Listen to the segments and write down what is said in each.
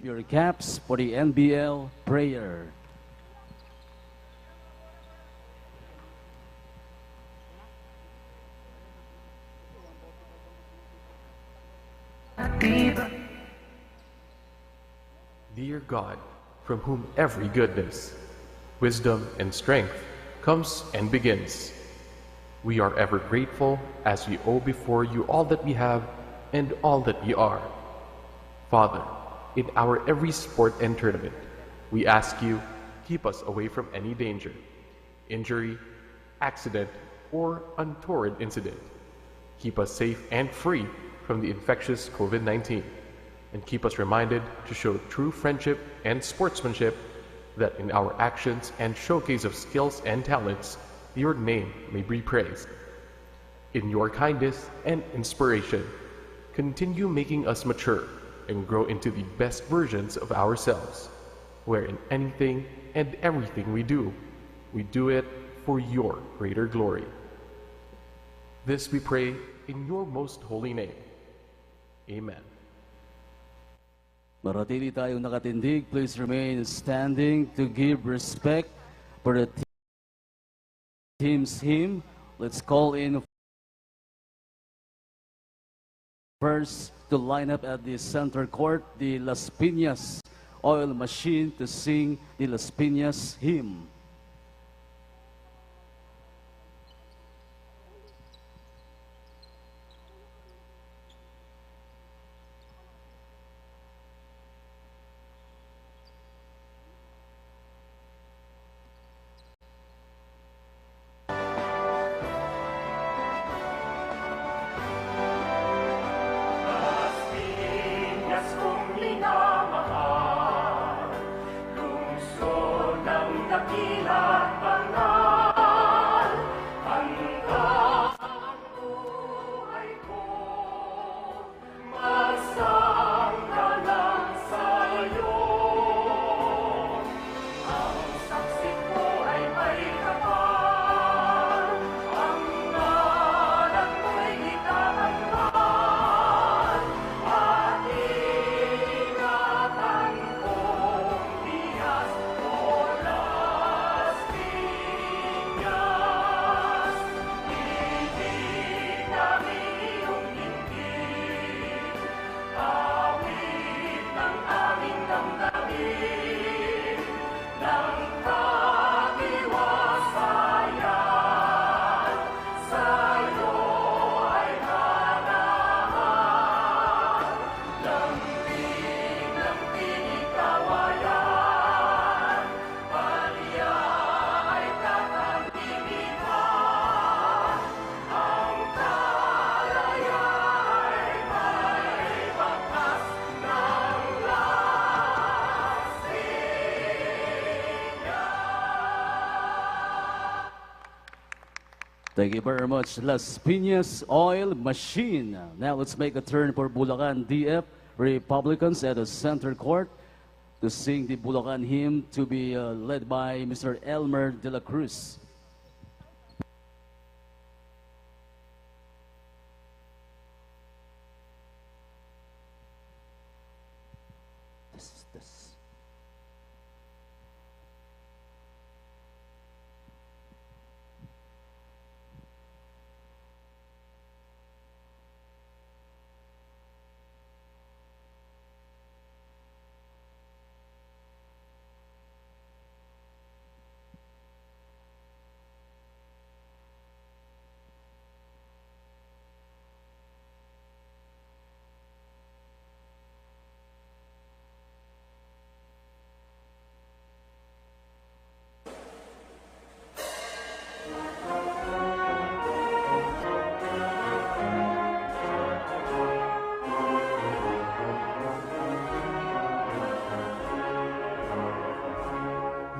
Your caps for the NBL prayer. Dear God, from whom every goodness, wisdom, and strength comes and begins, we are ever grateful as we owe before you all that we have and all that we are. Father, in our every sport and tournament, we ask you, keep us away from any danger, injury, accident, or untoward incident. Keep us safe and free from the infectious COVID-19, and keep us reminded to show true friendship and sportsmanship, that in our actions and showcase of skills and talents, your name may be praised. In your kindness and inspiration, continue making us mature and grow into the best versions of ourselves, where in anything and everything we do it for your greater glory. This we pray in your most holy name. Amen. Maratili tayong nakatindig. Please remain standing to give respect for the team's hymn. Let's call in first to line up at the center court the Las Piñas oil machine to sing the Las Piñas hymn. Thank you very much, Las Piñas Oil Machine. Now let's make a turn for Bulacan DF Republicans at the center court to sing the Bulacan hymn, to be led by Mr. Elmer de la Cruz.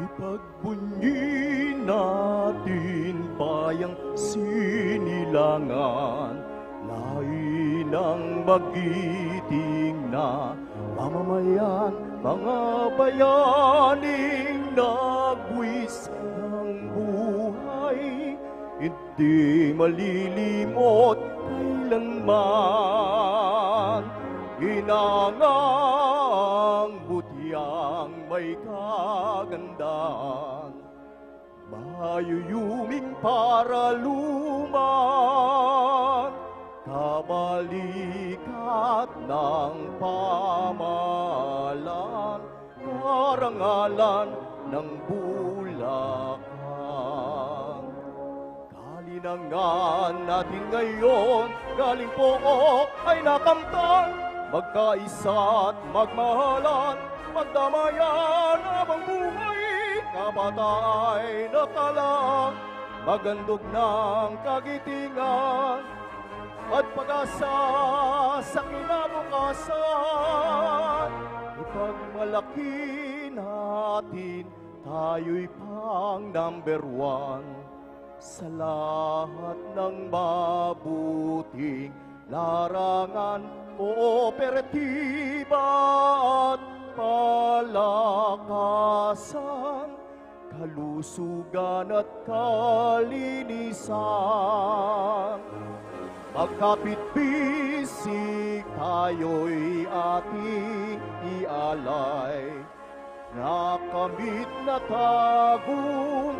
Ipagbunyi natin bayang sinilangan, lain ang magiting na mamamayan, mga bayaning nagwis ng buhay, hindi malilimot kailanman. Inangang may kagandahan, mayuyuming paraluman, kabalikat ng pamahalaan, karangalan ng Bulacan. Kalinangan natin ngayon, galing pook ay nakamtan, magkaisa't magmahalan, magdamayan habang buhay, kabataan ay nakalang, magandog ng kagitingan, at pag-asa sa kinabukasan. Ipagmalaki natin, tayo'y pang number 1 sa lahat ng mabuting larangan, kooperatiba at palakasan, kalusugan at kalinisan. Magkapit-bisig tayo'y ating ialay, nakamit na tagumpay,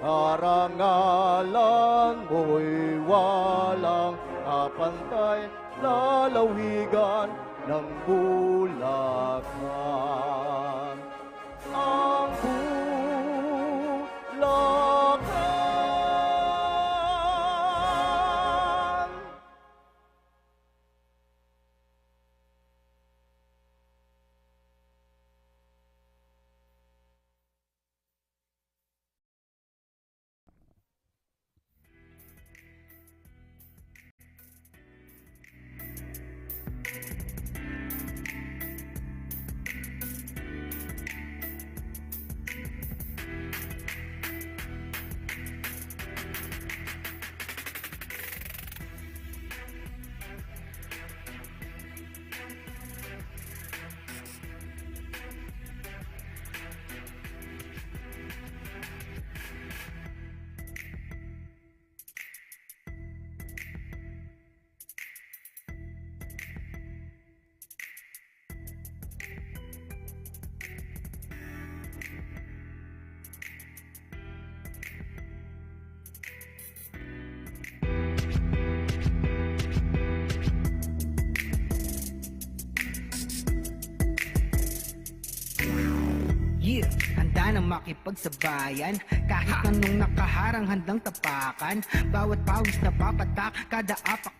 karangalan mo'y walang kapantay, lalawigan ng Bulacan. Ang Bulacan. Handa na makipagsabayan, kahit anong nakaharang handang tapakan, bawat pawis na papatak, kada apak.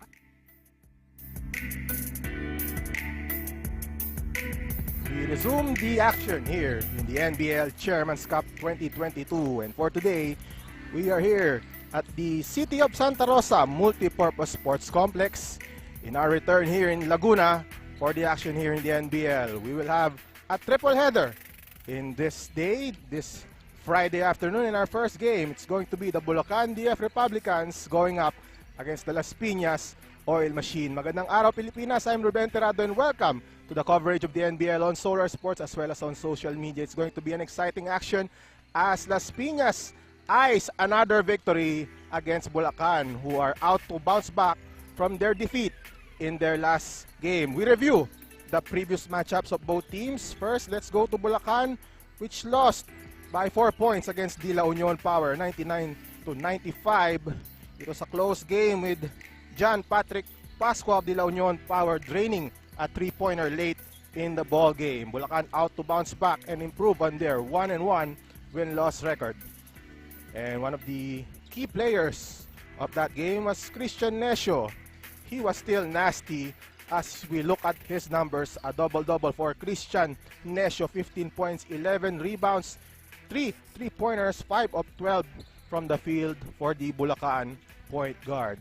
We resume the action here in the NBL Chairman's Cup 2022, and for today, we are here at the City of Santa Rosa Multipurpose Sports Complex in our return here in Laguna for the action here in the NBL. We will have a triple header in this day, this Friday afternoon. In our first game, it's going to be the Bulacan DF Republicans going up against the Las Piñas Oil Machine. Magandang araw, Pilipinas. I'm Ruben Terrado and welcome to the coverage of the NBL on Solar Sports as well as on social media. It's going to be an exciting action as Las Piñas eyes another victory against Bulacan, who are out to bounce back from their defeat in their last game. We review the previous matchups of both teams. First, let's go to Bulacan, which lost by 4 points against De La Union Power, 99-95. It was a close game with John Patrick Pascua of De La Union Power draining a 3-pointer late in the ball game. Bulacan out to bounce back and improve on their 1-1 win-loss record. And one of the key players of that game was Christian Necio. He was still nasty. As we look at his numbers, a double-double for Christian Necio, 15 points, 11 rebounds, 3 3-pointers, 5 of 12 from the field for the Bulacan point guard.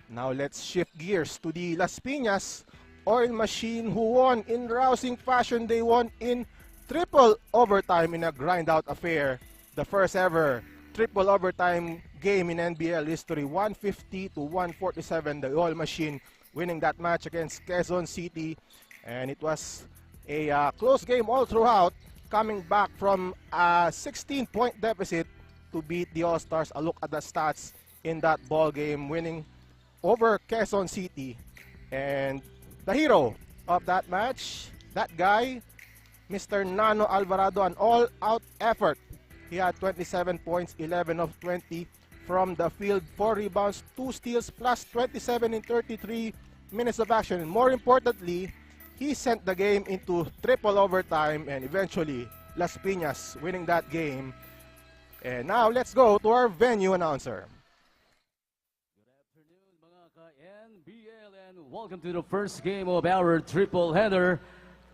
Now let's shift gears to the Las Piñas Oil Machine, who won in rousing fashion. They won in triple overtime in a grind-out affair. The first ever triple overtime game in NBL history, 150-147, the Oil Machine winning that match against Quezon City, and it was a close game all throughout, coming back from a 16-point deficit to beat the All-Stars. A look at the stats in that ball game, winning over Quezon City. And the hero of that match, that guy, Mr. Nano Alvarado, an all-out effort. He had 27 points, 11 of 20 from the field, 4 rebounds, 2 steals, plus 27 in 33 minutes of action. And more importantly, he sent the game into triple overtime and eventually Las Piñas winning that game. And now let's go to our venue announcer. NBL, and welcome to the first game of our triple header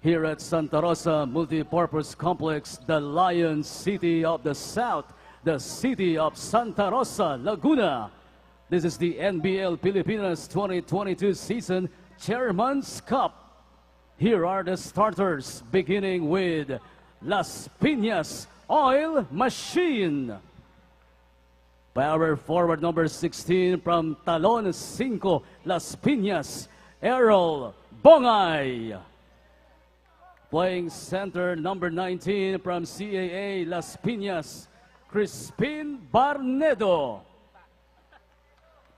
here at Santa Rosa Multipurpose Complex, the Lion City of the South, the city of Santa Rosa, Laguna. This is the NBL Pilipinas 2022 season Chairman's Cup. Here are the starters, beginning with Las Piñas Oil Machine. Power forward number 16 from Talon 5, Las Piñas, Errol Bongay. Playing center number 19 from CAA Las Piñas, Crispin Barnedo.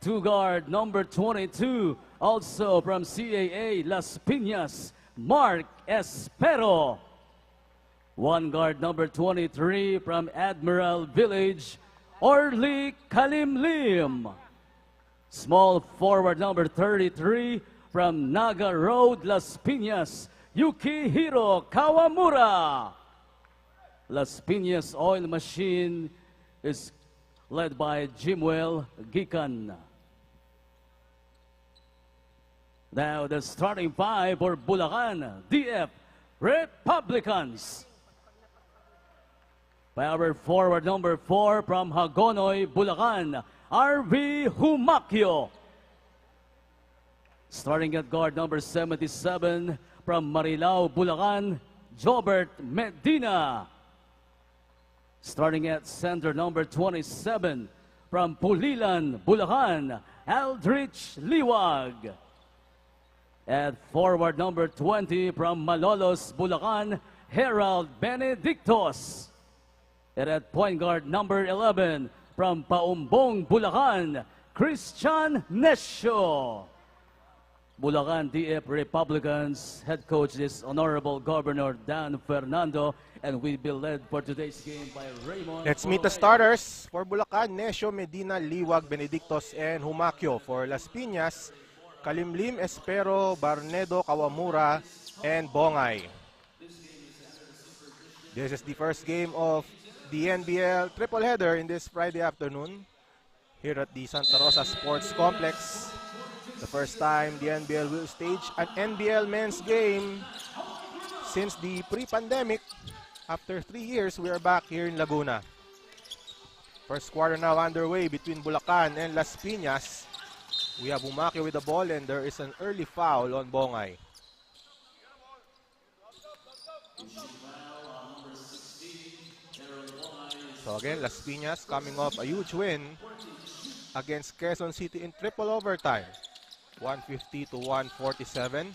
Two guard number 22, also from CAA Las Piñas, Mark Espero. One guard number 23 from Admiral Village, Orly Kalimlim. Small forward number 33 from Naga Road, Las Piñas, Yukihiro Kawamura. Las Piñas Oil Machine is led by Jimwell Gikan. Now the starting five for Bulacan DF Republicans. Power forward number 4 from Hagonoy, Bulacan, RV Humakyo. Starting at guard number 77 from Marilao, Bulacan, Jobert Medina. Starting at center number 27 from Pulilan, Bulacan, Aldrich Liwag. At forward number 20 from Malolos, Bulacan, Herald Benedictos. And at point guard number 11 from Paumbong, Bulacan, Christian Nescio. Bulacan DF Republicans head coach is Honorable Governor Dan Fernando, and will be led for today's game by Raymond. Let's meet the starters for Bulacan: Nescio, Medina, Liwag, Benedictos, and Humakyo. For Las Piñas, Kalimlim, Espero, Barnedo, Kawamura, and Bongay. This is the first game of the NBL triple header in this Friday afternoon here at the Santa Rosa Sports Complex. The first time the NBL will stage an NBL men's game since the pre-pandemic. After 3 years, we are back here in Laguna. First quarter now underway between Bulacan and Las Piñas. We have Humakyo with the ball, and there is an early foul on Bongay. So again, Las Piñas coming off a huge win against Quezon City in triple overtime. 150 to 147.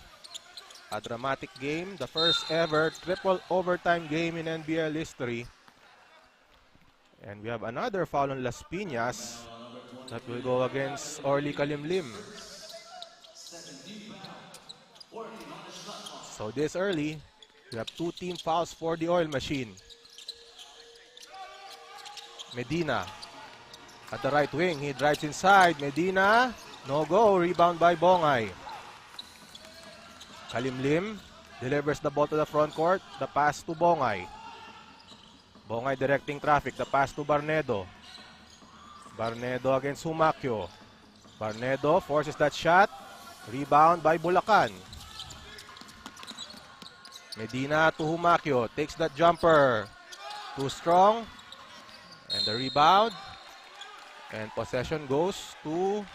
A dramatic game, the first ever triple overtime game in NBL history. And we have another foul on Las Piñas that will go against Orly Kalimlim. So this early, we have 2 team fouls for the Oil Machine. Medina at the right wing, he drives inside. Medina, no go, rebound by Bongay. Kalimlim delivers the ball to the front court, the pass to Bongay. Bongay directing traffic, the pass to Barnedo. Barnedo against Humakyo. Barnedo forces that shot, rebound by Bulacan. Medina to Humakyo, takes that jumper, too strong, and the rebound, and possession goes to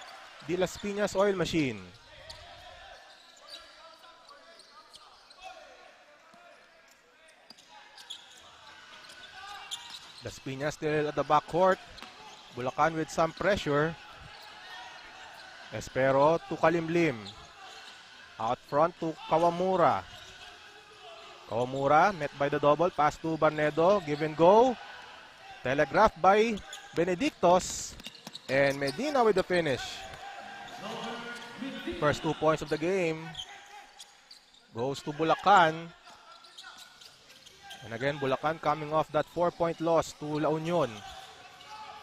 the Las Piñas Oil Machine. Las Piñas still at the backcourt. Bulacan with some pressure. Espero to Kalimlim. Out front to Kawamura. Kawamura met by the double. Pass to Barnedo. Give and go. Telegraphed by Benedictos. And Medina with the finish. First 2 points of the game goes to Bulacan. And again, Bulacan coming off that 4-point loss to La Union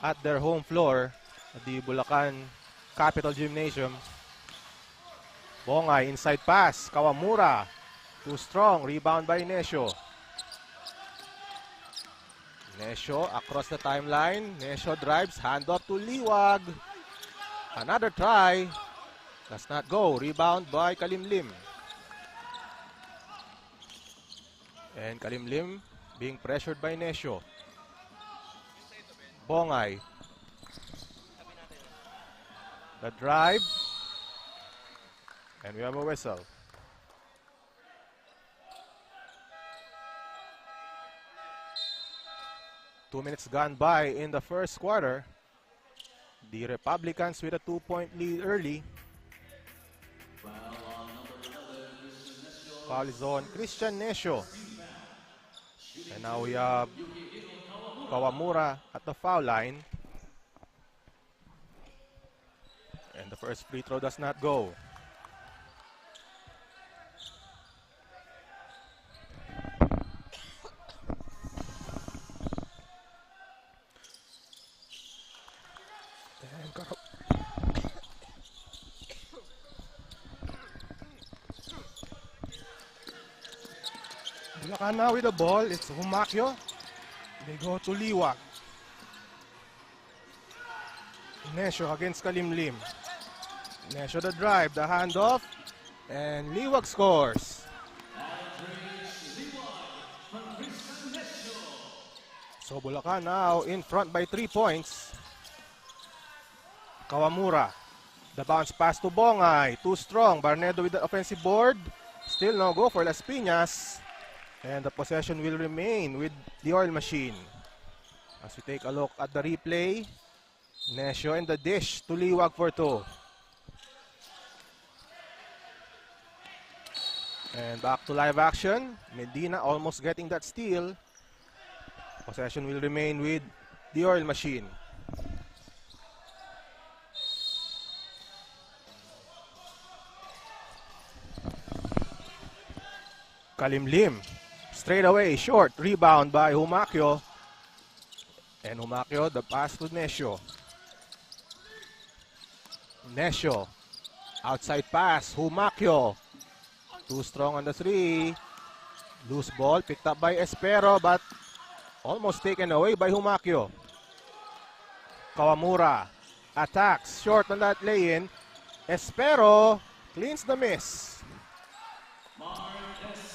at their home floor at the Bulacan Capital Gymnasium. Bongay, inside pass, Kawamura, too strong, rebound by Nesho. Nesho across the timeline, Nesho drives, hand off to Liwag. Another try, does not go, rebound by Kalimlim. And Kalimlim being pressured by Nesho. Bongay. The drive. And we have a whistle. Two minutes gone by in the first quarter. The Republicans with a 2-point lead early. Foul is on Christian Nesho. And now we have Kawamura at the foul line. And the first free throw does not go. Bulacan now with the ball. It's Humakyo. They go to Liwag. Nesho against Kalimlim. Nesho the drive, the handoff, and Liwag scores. So Bulacan now in front by 3 points. Kawamura. The bounce pass to Bongay. Too strong. Barnedo with the offensive board. Still no go for Las Piñas. And the possession will remain with the Oil Machine. As we take a look at the replay, Nesho and the dish to Liwag for 2. And back to live action. Medina almost getting that steal. Possession will remain with the Oil Machine. Kalimlim. Straight away, short, rebound by Humakyo. And Humakyo, the pass to Nesho. Nesho, outside pass, Humakyo. Too strong on the 3. Loose ball, picked up by Espero, but almost taken away by Humakyo. Kawamura attacks, short on that lay-in. Espero cleans the miss.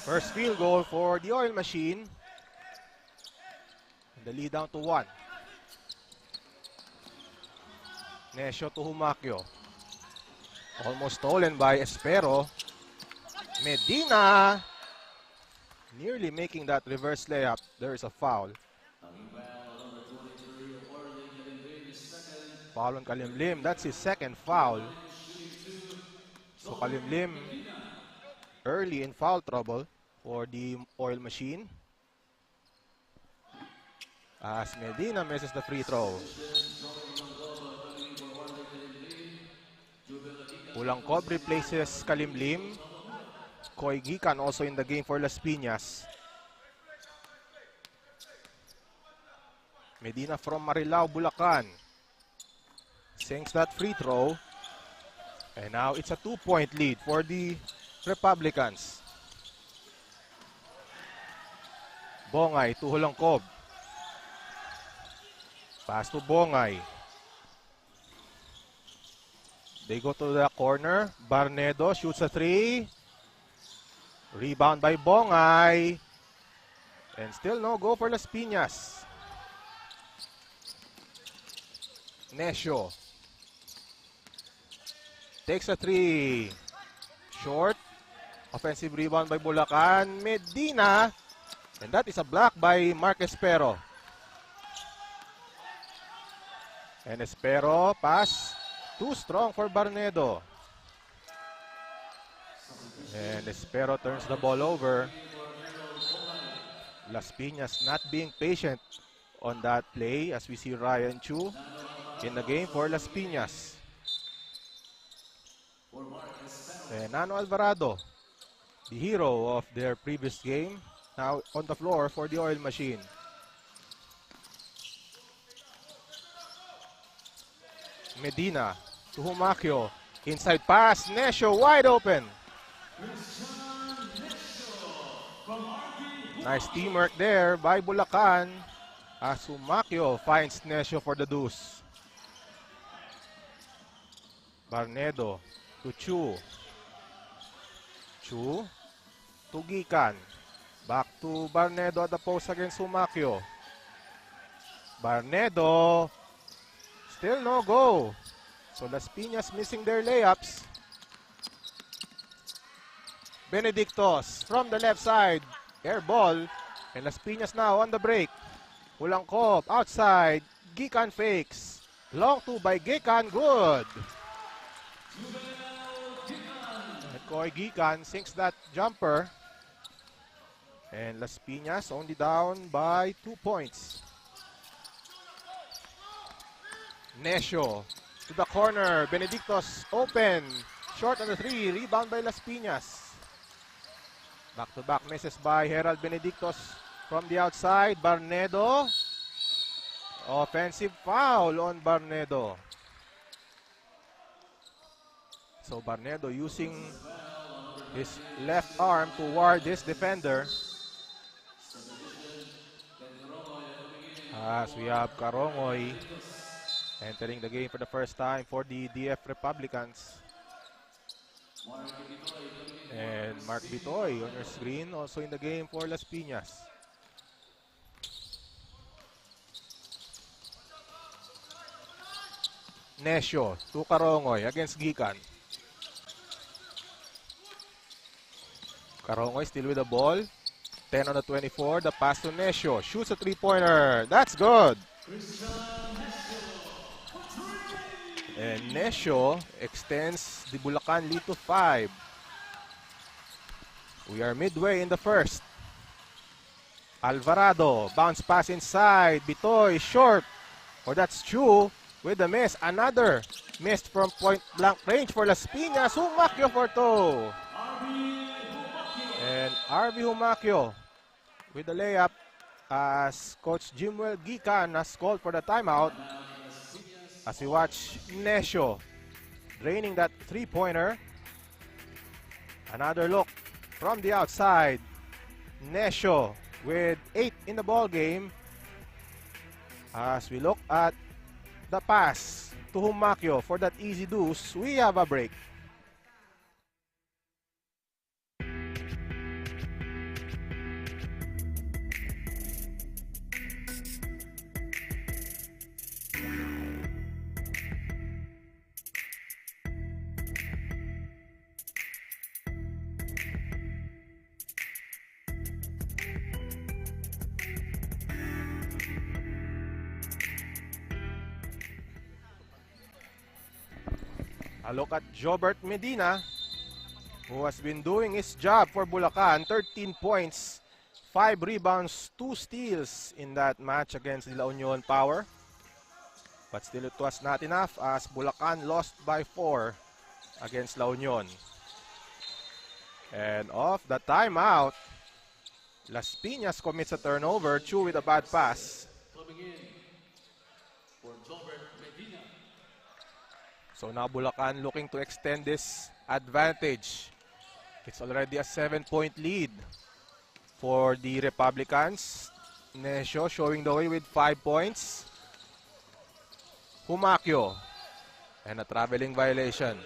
First field goal for the Oil Machine. The lead down to 1. Nesho to Humakyo. Almost stolen by Espero. Medina nearly making that reverse layup. There is a foul. Foul on Kalimlim. That's his second foul. So Kalimlim early in foul trouble for the Oil Machine. As Medina misses the free throw. Ulangkob replaces Kalimlim. Koy Gikan also in the game for Las Piñas. Medina from Marilao, Bulacan. Sinks that free throw. And now it's a 2-point lead for the Republicans. Bongay to Hulangkob. Pass to Bongay. They go to the corner. Barnedo shoots a 3. Rebound by Bongay. And still no go for Las Piñas. Nesho. Takes a 3. Short. Offensive rebound by Bulacan. Medina. And that is a block by Mark Espero. And Espero pass. Too strong for Barnedo. And Espero turns the ball over. Las Piñas not being patient on that play as we see Ryan Chu in the game for Las Piñas. And Nano Alvarado, the hero of their previous game, now on the floor for the oil machine. Medina to Humakyo. Inside pass, Nesho wide open. Nice teamwork there by Bulacan as Humakyo finds Nesho for the deuce. Barnedo to Chu. Chu to Gikan. Back to Barnedo at the post against Humakyo. Barnedo. Still no go. So Las Piñas missing their layups. Benedictos from the left side. Air ball. And Las Piñas now on the break. Ulangkop outside. Gikan fakes. Long two by Gikan. Good. And Koy Gikan sinks that jumper. And Las Piñas only down by 2 points. Nesho to the corner. Benedictos open. Short on the three. Rebound by Las Piñas. Back-to-back misses by Herald Benedictos from the outside. Barnedo. Offensive foul on Barnedo. So Barnedo using his left arm to ward this defender. As we have Karongoy entering the game for the first time for the DF Republicans. And Mark Bitoy on your screen, also in the game for Las Piñas. Nesho to Karongoy against Gikan. Karongoy still with the ball. 10 on the 24. The pass to Nesho. Shoots a three-pointer. That's good. And Nesho extends the Bulacan lead to 5. We are midway in the first. Alvarado. Bounce pass inside. Bitoy short. Or that's Chu with the miss. Another missed from point blank range for Las Piñas. Humakyo for two. And RB Humakyo with the layup as Coach Jimwell Gikan has called for the timeout. As we watch Nesho draining that three-pointer. Another look from the outside. Nesho with 8 in the ball game. As we look at the pass to Humakyo for that easy deuce, we have a break. A look at Jobert Medina, who has been doing his job for Bulacan. 13 points, 5 rebounds, 2 steals in that match against the La Union Power. But still it was not enough as Bulacan lost by 4 against La Union. And off the timeout, Las Piñas commits a turnover. Chu with a bad pass. So now Bulacan looking to extend this advantage. It's already a 7-point lead for the Republicans. Nesho showing the way with 5 points. Humakyo. And a traveling violation.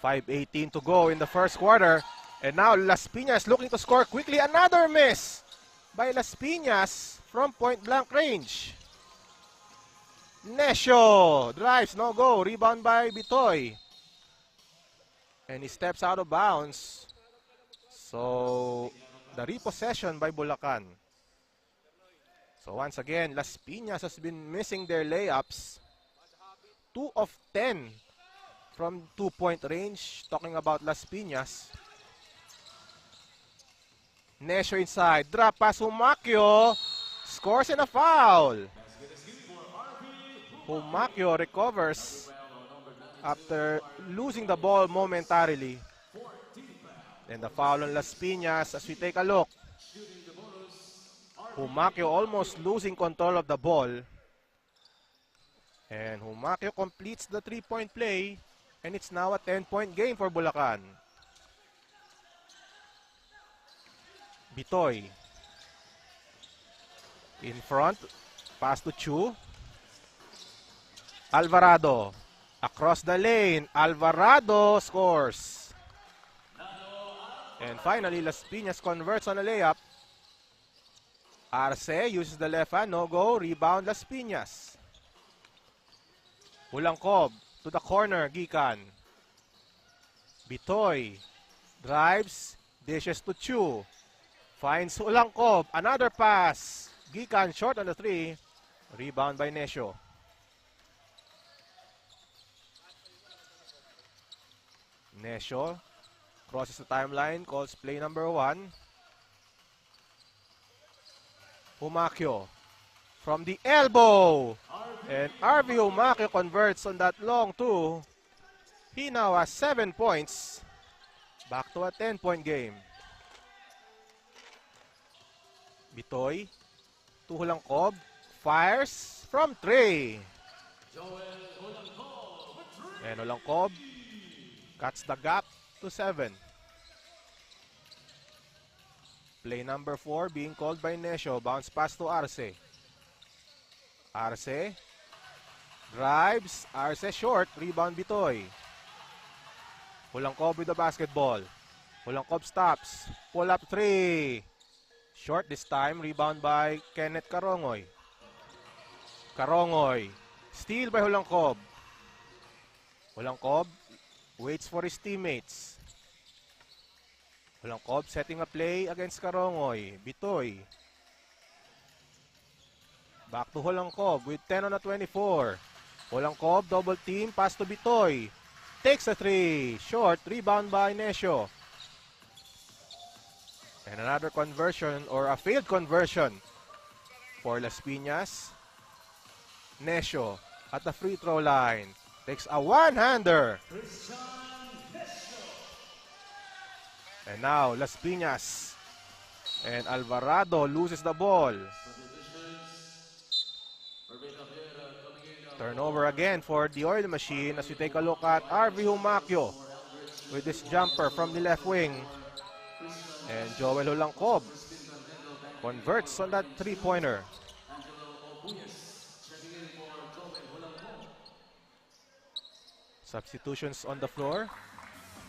5:18 to go in the first quarter. And now Las Piñas looking to score quickly. Another miss by Las Piñas from point blank range. Nesho drives, no go. Rebound by Bitoy. And he steps out of bounds. So, the repossession by Bulacan. So, once again, Las Piñas has been missing their layups. 2 of 10 from 2-point range. Talking about Las Piñas. Nesho inside. Drop pass, Humakyo. Scores and a foul. Humakyo recovers after losing the ball momentarily. And the foul on Las Piñas as we take a look. Humaquio almost losing control of the ball. And Humaquio completes the 3-point play. And it's now a 10-point game for Bulacan. Bitoy. In front. Pass to Chu. Alvarado. Across the lane. Alvarado scores. And finally, Las Piñas converts on a layup. Arce uses the left hand. No go. Rebound Las Piñas. Ulangkob to the corner. Gikan. Bitoy. Drives. Dishes to Chu. Finds Ulangkob. Another pass. Gikan short on the 3. Rebound by Nesio. Nesio crosses the timeline. Calls play number 1. Humaquio from the elbow. And RV Humaquio converts on that long 2. He now has 7 points. Back to a 10-point game. Bitoy to Hulangkob. Fires from 3. And Hulangkob cuts the gap to 7. Play number 4 being called by Nesio. Bounce pass to Arce. Arce drives. Arce short. Rebound Bitoy. Hulangkob with the basketball. Hulangkob stops. Pull up 3. Short this time. Rebound by Kenneth Carongoy. Carongoy. Steal by Hulangkob. Hulangkob waits for his teammates. Hulangkob setting a play against Carongoy. Bitoy. Back to Hulangkob with 10 on a 24. Hulangkob double team. Pass to Bitoy. Takes a 3. Short. Rebound by Nesio. And another conversion or a failed conversion for Las Piñas. Nesio at the free throw line. Takes a one-hander. And now Las Piñas. And Alvarado loses the ball. Turnover again for the Oil Machine as we take a look at RV Humaquio with this jumper from the left wing. And Joel Hulangkob converts on that 3-pointer. Substitutions on the floor.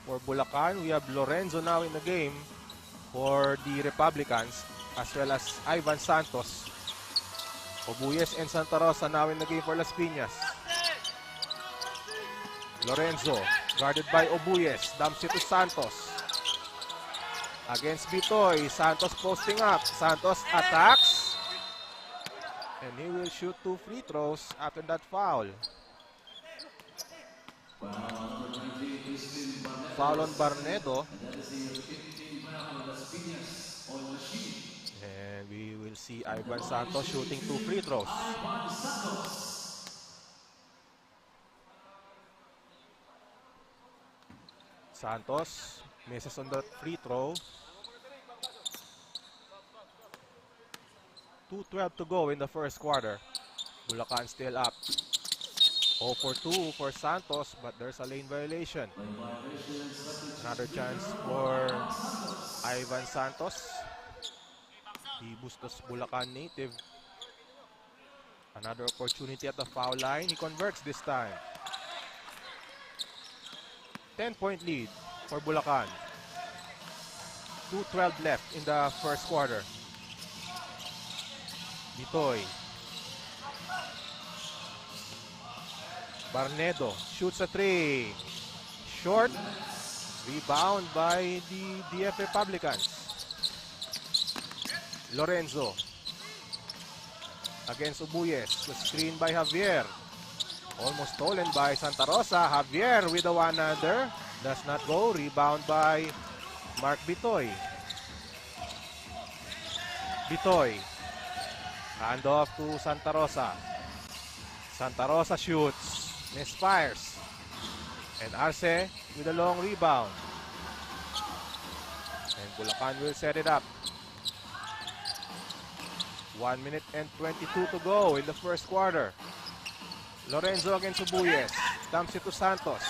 For Bulacan, we have Lorenzo now in the game for the Republicans, as well as Ivan Santos. Obuyes and Santa Rosa now in the game for Las Piñas. Lorenzo, guarded by Obuyes, dumps it to Santos. Against Bitoy, Santos posting up. Santos attacks. And he will shoot 2 free throws after that foul. Foul on Barnedo. And we will see Ivan Santos shooting 2 free throws. Santos misses on the free throw. 2:12 to go in the first quarter. Bulacan still up. 0 for 2 for Santos, but there's a lane violation. Another chance for Ivan Santos. He Bustos Bulacan native. Another opportunity at the foul line. He converts this time. 10-point lead for Bulacan. 2:12 left in the first quarter. Bitoy. Barnedo shoots a 3. Short. Rebound by the DF Republicans. Lorenzo. Against Obuyes. The screen by Javier. Almost stolen by Santa Rosa. Javier with a one-hander. Does not go. Rebound by Mark Bitoy. Bitoy. Hand off to Santa Rosa. Santa Rosa shoots. Misfires. And Arce with a long rebound. And Bulacan will set it up. 1 minute and 22 to go in the first quarter. Lorenzo against Ubuyes. Dumps it to Santos.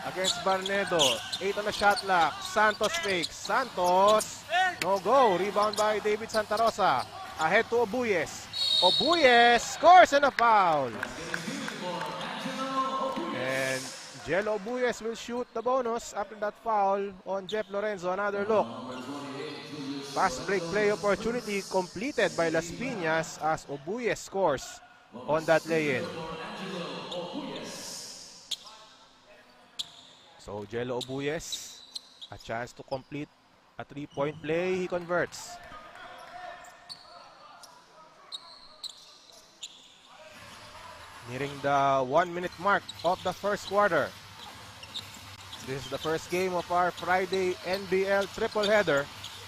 Against Barnedo. 8 on the shot clock. Santos fakes. Santos. No go. Rebound by David Santa Rosa. Ahead to Ubuyes. Ubuyes scores and a foul. And Jello Ubuyes will shoot the bonus after that foul on Jeff Lorenzo. Another look. Fast break play opportunity completed by Las Piñas as Ubuyes scores on that lay-in. So Jello Ubuyes, a chance to complete a 3-point play. He converts. Nearing the 1-minute mark of the first quarter. This is the first game of our Friday NBL triple header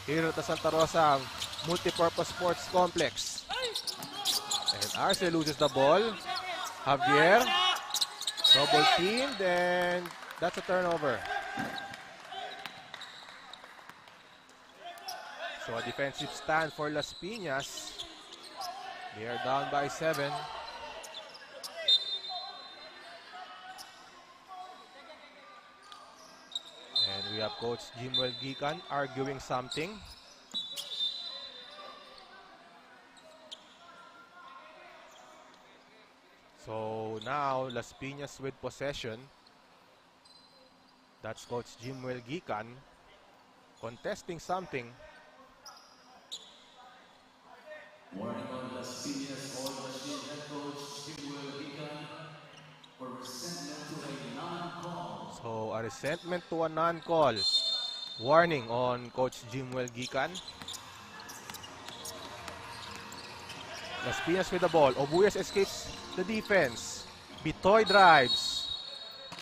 here at the Santa Rosa Multipurpose Sports Complex. And Arce loses the ball. Javier, double teamed, and that's a turnover. So a defensive stand for Las Piñas. They are down by 7. And we have Coach Jimwell Gikan arguing something. So now Las Piñas with possession. That's Coach Jimwell Gikan contesting something. Warning on Las Piñas Oil Machine head coach Jimwell Gikan for resentment to a non-call. So a resentment to a non-call. Warning on Coach Jimwell Gikan. Las Piñas with the ball. Ubuyes escapes the defense. Bitoy drives.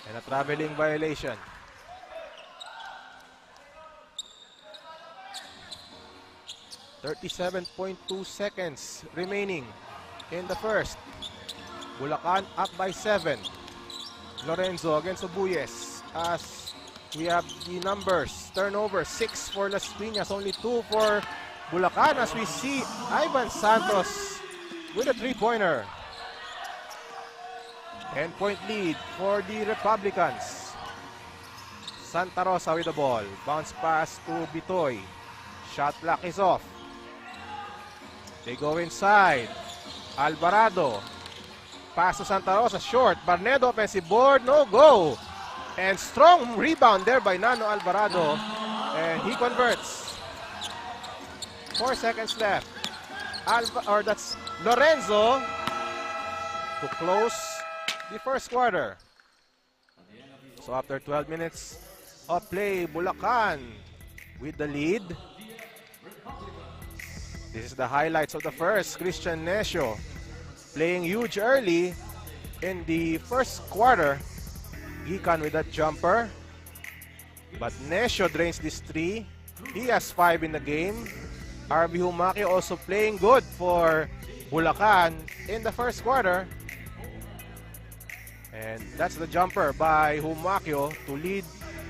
And a traveling violation. 37.2 seconds remaining in the first. Bulacan up by 7. Lorenzo against Ubuyes as we have the numbers. Turnover 6 for Las Piñas, only 2 for Bulacan as we see Ivan Santos with a 3-pointer. 10-point lead for the Republicans. Santa Rosa with the ball. Bounce pass to Bitoy. Shot clock is off. They go inside. Alvarado. Pass to Santa Rosa, short. Barnedo, offensive board, no go. And strong rebound there by Nano Alvarado. And he converts. 4 seconds left. That's Lorenzo to close the first quarter. So after 12 minutes of play, Bulacan with the lead. This is the highlights of the first. Christian Necio playing huge early in the first quarter. Gikan with that jumper. But Necio drains this 3. He has 5 in the game. RB Humaki also playing good for Bulacan in the first quarter. And that's the jumper by Humakio to lead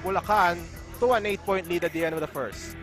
Bulacan to an 8-point lead at the end of the first.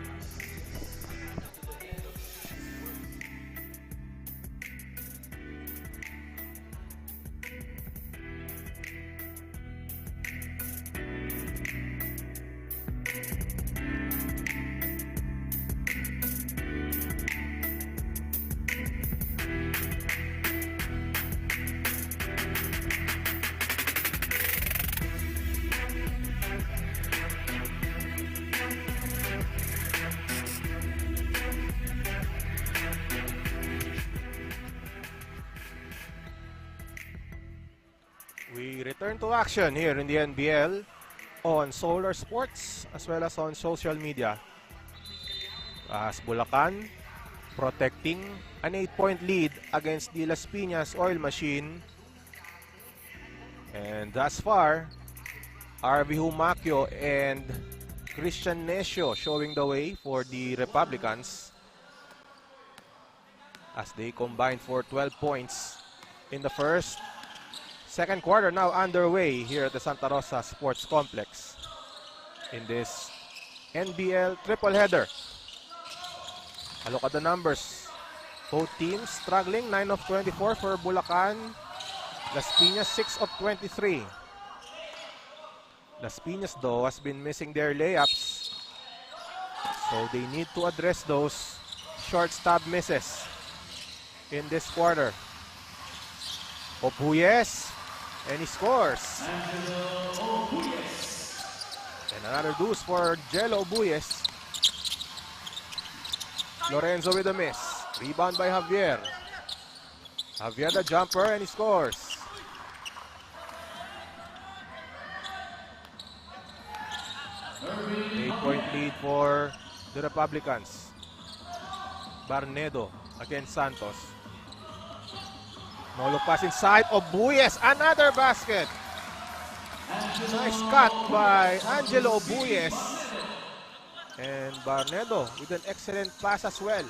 We return to action here in the NBL on Solar Sports as well as on social media. As Bulacan protecting an 8-point lead against the Las Piñas Oil Machine. And thus far, RB Humacchio and Christian Necio showing the way for the Republicans as they combined for 12 points in the first. Second quarter now underway here at the Santa Rosa Sports Complex in this NBL triple header. A look at the numbers. Both teams struggling. 9 of 24 for Bulacan. Las Piñas 6 of 23. Las Piñas though has been missing their layups, so they need to address those short stab misses in this quarter. Obuyes, and he scores. And another deuce for Jello Obuyes. Lorenzo with a miss. Rebound by Javier. Javier the jumper, and he scores. 8-point lead for the Republicans. Barnedo against Santos. No look pass inside. Obuyes, another basket. Nice cut by Angelo Obuyes. And Barnedo with an excellent pass as well.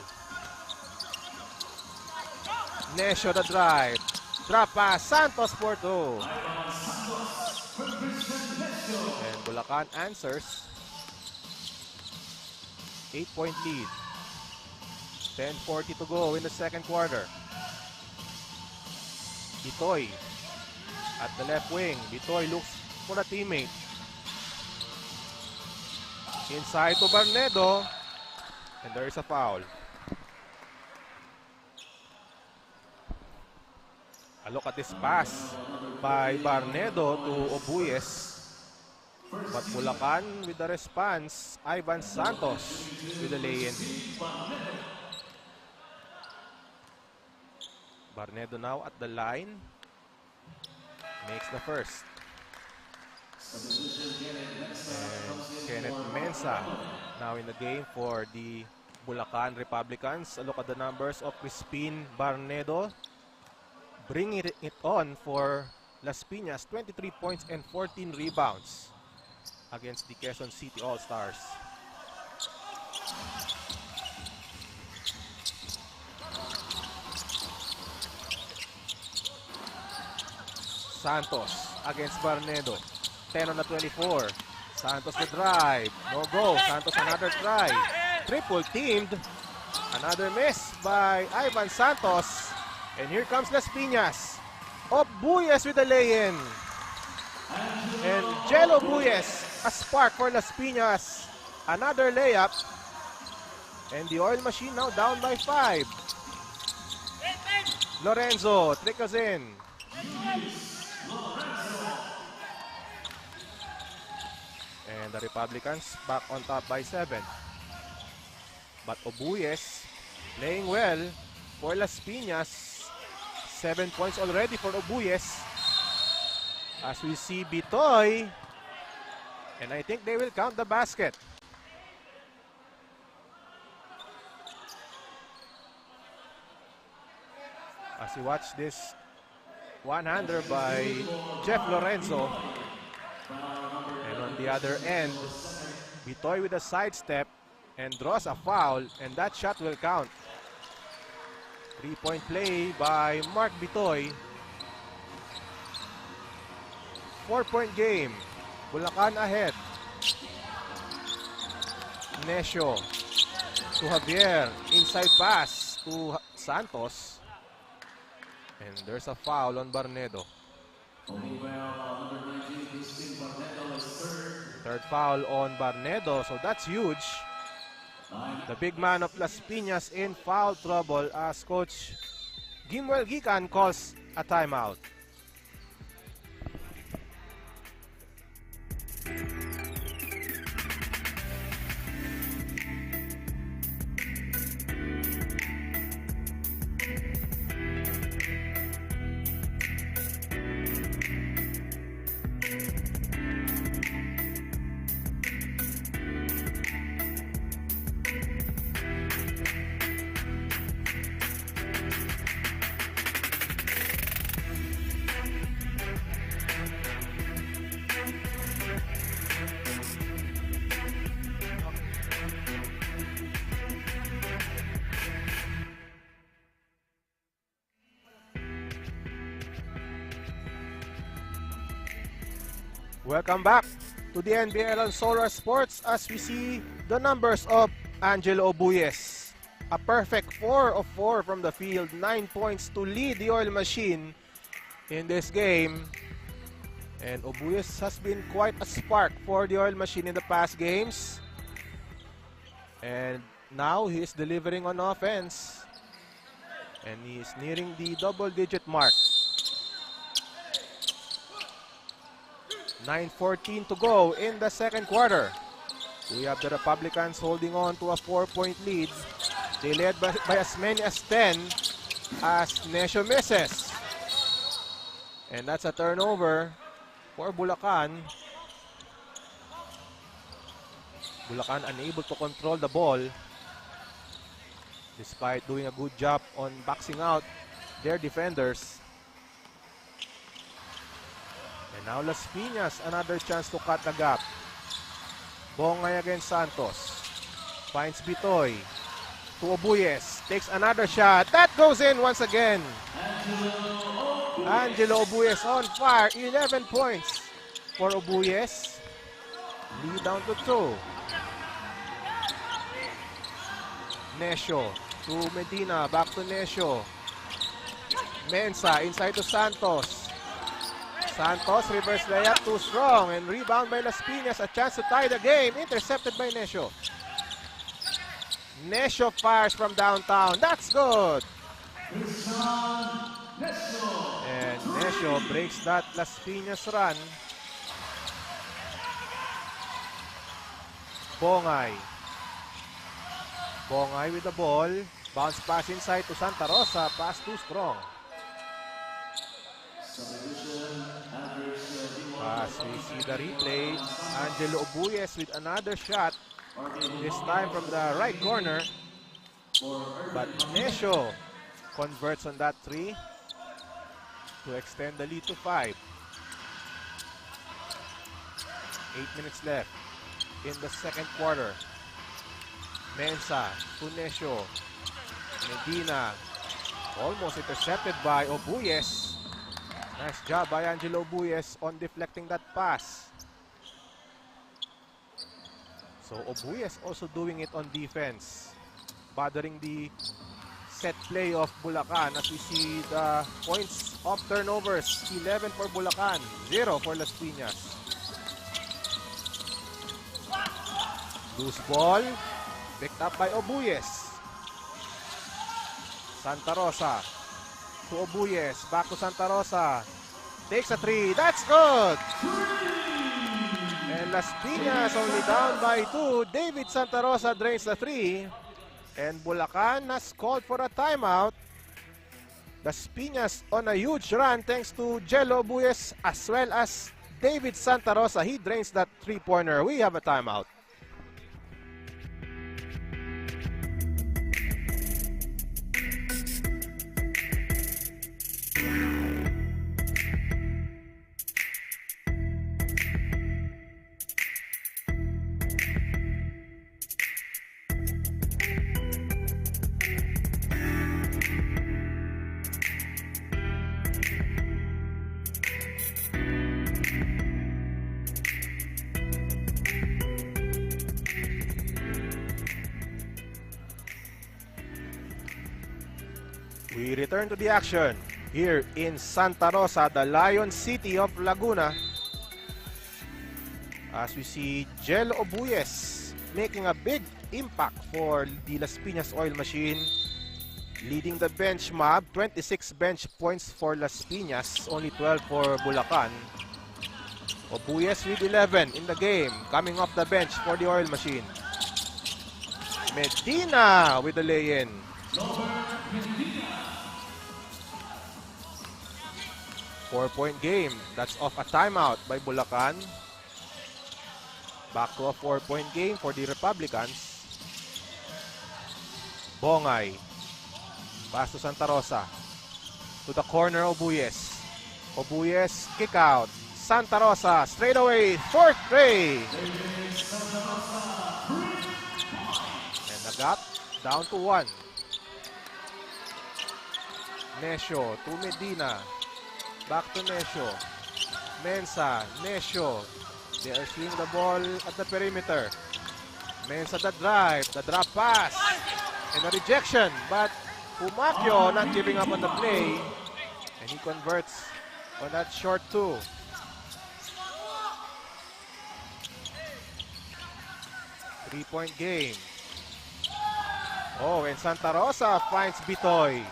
Nesio the drive. Drop pass. Santos for two. And Bulacan answers. 8-point lead. 10:40 to go in the second quarter. Bitoy at the left wing. Bitoy looks for a teammate. Inside to Barnedo. And there is a foul. A look at this pass by Barnedo to Obuyes. But Bulacan with the response. Ivan Santos with the lay-in. Barnedo now at the line. Makes the first. And Kenneth Mensah now in the game for the Bulacan Republicans. A look at the numbers of Crispin Barnedo. Bringing it on for Las Piñas. 23 points and 14 rebounds against the Quezon City All-Stars. Santos against Barnedo. 10 on the 24. Santos the drive. No go. Santos another try. Triple teamed. Another miss by Ivan Santos. And here comes Las Piñas. Obuyes with the lay-in. And Jello Obuyes, a spark for Las Piñas. Another layup. And the oil machine now down by 5. Lorenzo trickles in. And the Republicans back on top by 7. But Obuyes playing well for Las Piñas. 7 points already for Obuyes. As we see Bitoy. And I think they will count the basket. As you watch this one-hander by Jeff Lorenzo. And on the other end, Bitoy with a sidestep and draws a foul, and that shot will count. 3-point play by Mark Bitoy. 4-point game. Bulacan ahead. Nesio to Javier. Inside pass to Santos. And there's a foul on Barnedo. Third foul on Barnedo, so that's huge. The big man of Las Piñas in foul trouble as Coach Gimwell Gikan calls a timeout. Welcome back to the NBL on Solar Sports as we see the numbers of Angelo Obuyes. A perfect 4 of 4 from the field, 9 points to lead the Oil Machine in this game. And Obuyes has been quite a spark for the Oil Machine in the past games. And now he is delivering on offense. And he is nearing the double-digit mark. 9:14 to go in the second quarter. We have the Republicans holding on to a 4-point lead. They led by as many as 10 as Necio misses. And that's a turnover for Bulacan. Bulacan unable to control the ball despite doing a good job on boxing out their defenders. And now Las Piñas, another chance to cut the gap. Bongay against Santos. Finds Bitoy. To Obuyes. Takes another shot. That goes in once again. Angelo Obuyes on fire. 11 points for Obuyes. Lead down to 2. Necio to Medina. Back to Necio. Mensa inside to Santos. Santos, reverse layup, too strong. And rebound by Las Piñas. A chance to tie the game. Intercepted by Necio. Necio fires from downtown. That's good. And Necio breaks that Las Piñas run. Bongay. Bongay with the ball. Bounce pass inside to Santa Rosa. Pass too strong. As we see the replay, Angelo Obuyes with another shot, this time from the right corner. But Necio converts on that 3 to extend the lead to 5. 8 minutes left in the second quarter. Mensa to Necio. Medina almost intercepted by Obuyes. Nice job by Angelo Obuyes on deflecting that pass. So Obuyes also doing it on defense, bothering the set play of Bulacan as we see the points of turnovers. 11 for Bulacan, 0 for Las Piñas. Loose ball, picked up by Obuyes. Santa Rosa to Obuyes, back to Santa Rosa. Takes a 3, that's good! And Las Piñas only down by 2. David Santa Rosa drains the 3. And Bulacan has called for a timeout. Las Piñas on a huge run thanks to Jello Obuyes as well as David Santa Rosa. He drains that 3-pointer. We have a timeout. We return to the action here in Santa Rosa, the Lion City of Laguna. As we see Jello Obuyes making a big impact for the Las Piñas Oil Machine, leading the bench mob. 26 bench points for Las Piñas, only 12 for Bulacan. Obuyes with 11 in the game, coming off the bench for the Oil Machine. Medina with the lay-in. 4-point game. That's off a timeout by Bulacan. Back to a 4-point game for the Republicans. Bongay. Pass to Santa Rosa. To the corner, Obuyes. Obuyes, kick out. Santa Rosa, straight away, 4th tray. And the gap down to 1. Necio to Medina. Back to Necio. Mensa, Necio. They are swinging the ball at the perimeter. Mensa the drive, the drop pass, and a rejection. But Humakyo not giving up on the play, and he converts on that short two. Three-point game. Oh, and Santa Rosa finds Bitoy.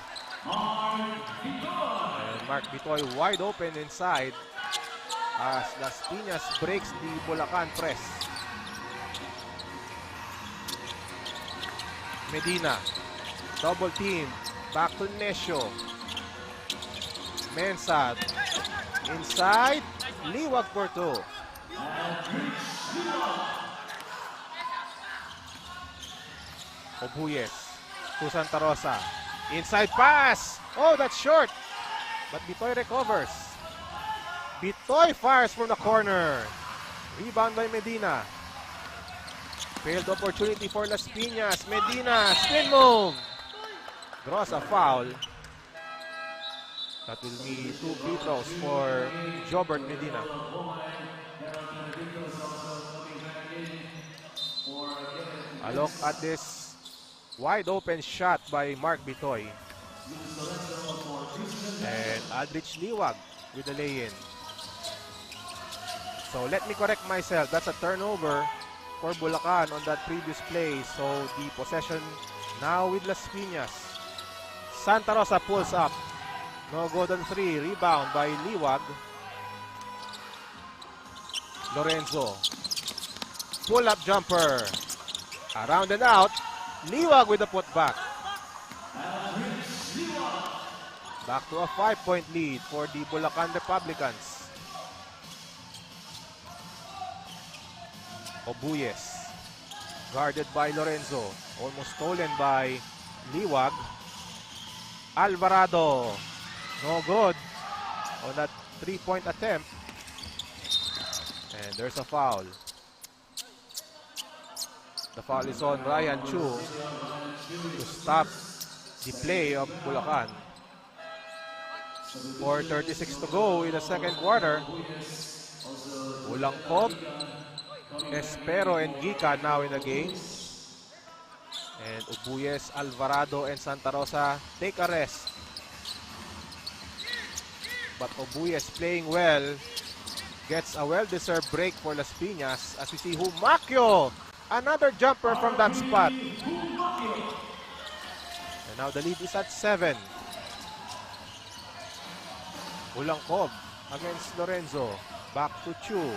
And Mark Bitoy wide open inside as Las Piñas breaks the Bulacan press. Medina, double team, back to Nesio. Mensah, inside, Liwag for two. Obuyes to Santa Rosa. Inside pass. Oh, that's short. But Bitoy recovers. Bitoy fires from the corner. Rebound by Medina. Failed opportunity for Las Piñas. Medina, spin move. Draws a foul. That will be 2 free throws for Jobert Medina. A look at this wide open shot by Mark Bitoy. And Aldrich Liwag with the lay-in. So let me correct myself. That's a turnover for Bulacan on that previous play. So the possession now with Las Piñas. Santa Rosa pulls up. No good on 3. Rebound by Liwag. Lorenzo. Pull-up jumper. Around and out. Liwag with the putback. Back to a 5-point lead for the Bulacan Republicans. Obuyes. Guarded by Lorenzo. Almost stolen by Liwag. Alvarado. No good on that 3-point attempt. And there's a foul. The foul is on Ryan Chu to stop the play of Bulacan. 4:36 to go in the second quarter. Ulangkop, Espero, and Gica now in the game. And Ubuyes, Alvarado, and Santa Rosa take a rest. But Ubuyes playing well. Gets a well-deserved break for Las Piñas as we see Humakyo. Another jumper from that spot. And now the lead is at 7. Ulangkob against Lorenzo. Back to Chu.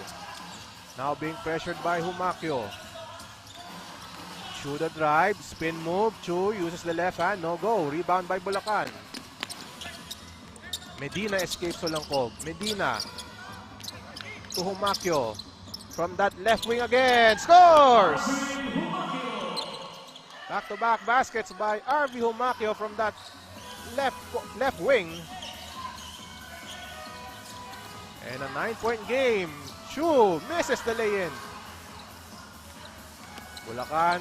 Now being pressured by Humakyo. Chu the drive. Spin move. Chu uses the left hand. No go. Rebound by Bulacan. Medina escapes Ulangkob. Medina to Humakyo. From that left wing again. Scores! Back-to-back baskets by RV Humakyo from that left wing. And a 9-point game. Chu misses the lay-in. Bulacan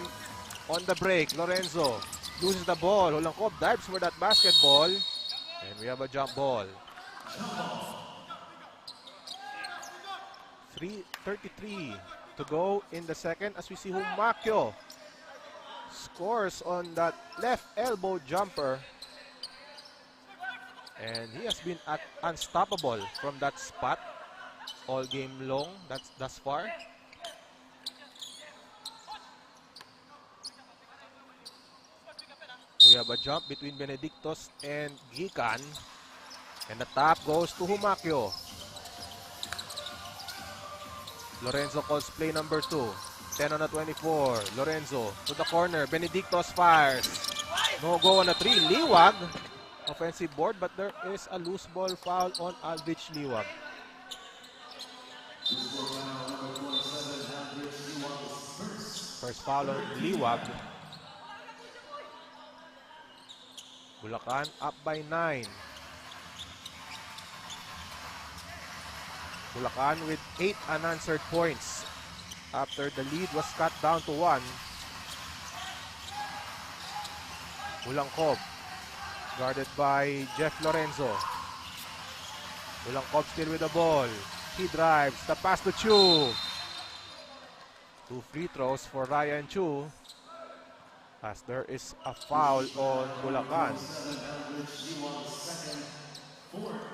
on the break. Lorenzo loses the ball. Ulangkob dives for that basketball. And we have a jump ball. 3:33 to go in the second as we see Humakyo scores on that left elbow jumper. And he has been unstoppable from that spot all game long. That's thus far. We have a jump between Benedictos and Gican. And the top goes to Humakyo. Lorenzo calls play number 2. 10 on the 24. Lorenzo to the corner. Benedictos fires. No go on a 3. Liwag. Offensive board, but there is a loose ball foul on Aldrich Liwag. First foul on Liwag. Bulacan up by 9. Bulacan with 8 unanswered points after the lead was cut down to 1. Ulangkob guarded by Jeff Lorenzo. Ulangkob still with the ball. He drives. The pass to Chu. 2 free throws for Ryan Chu, as there is a foul on Bulacan.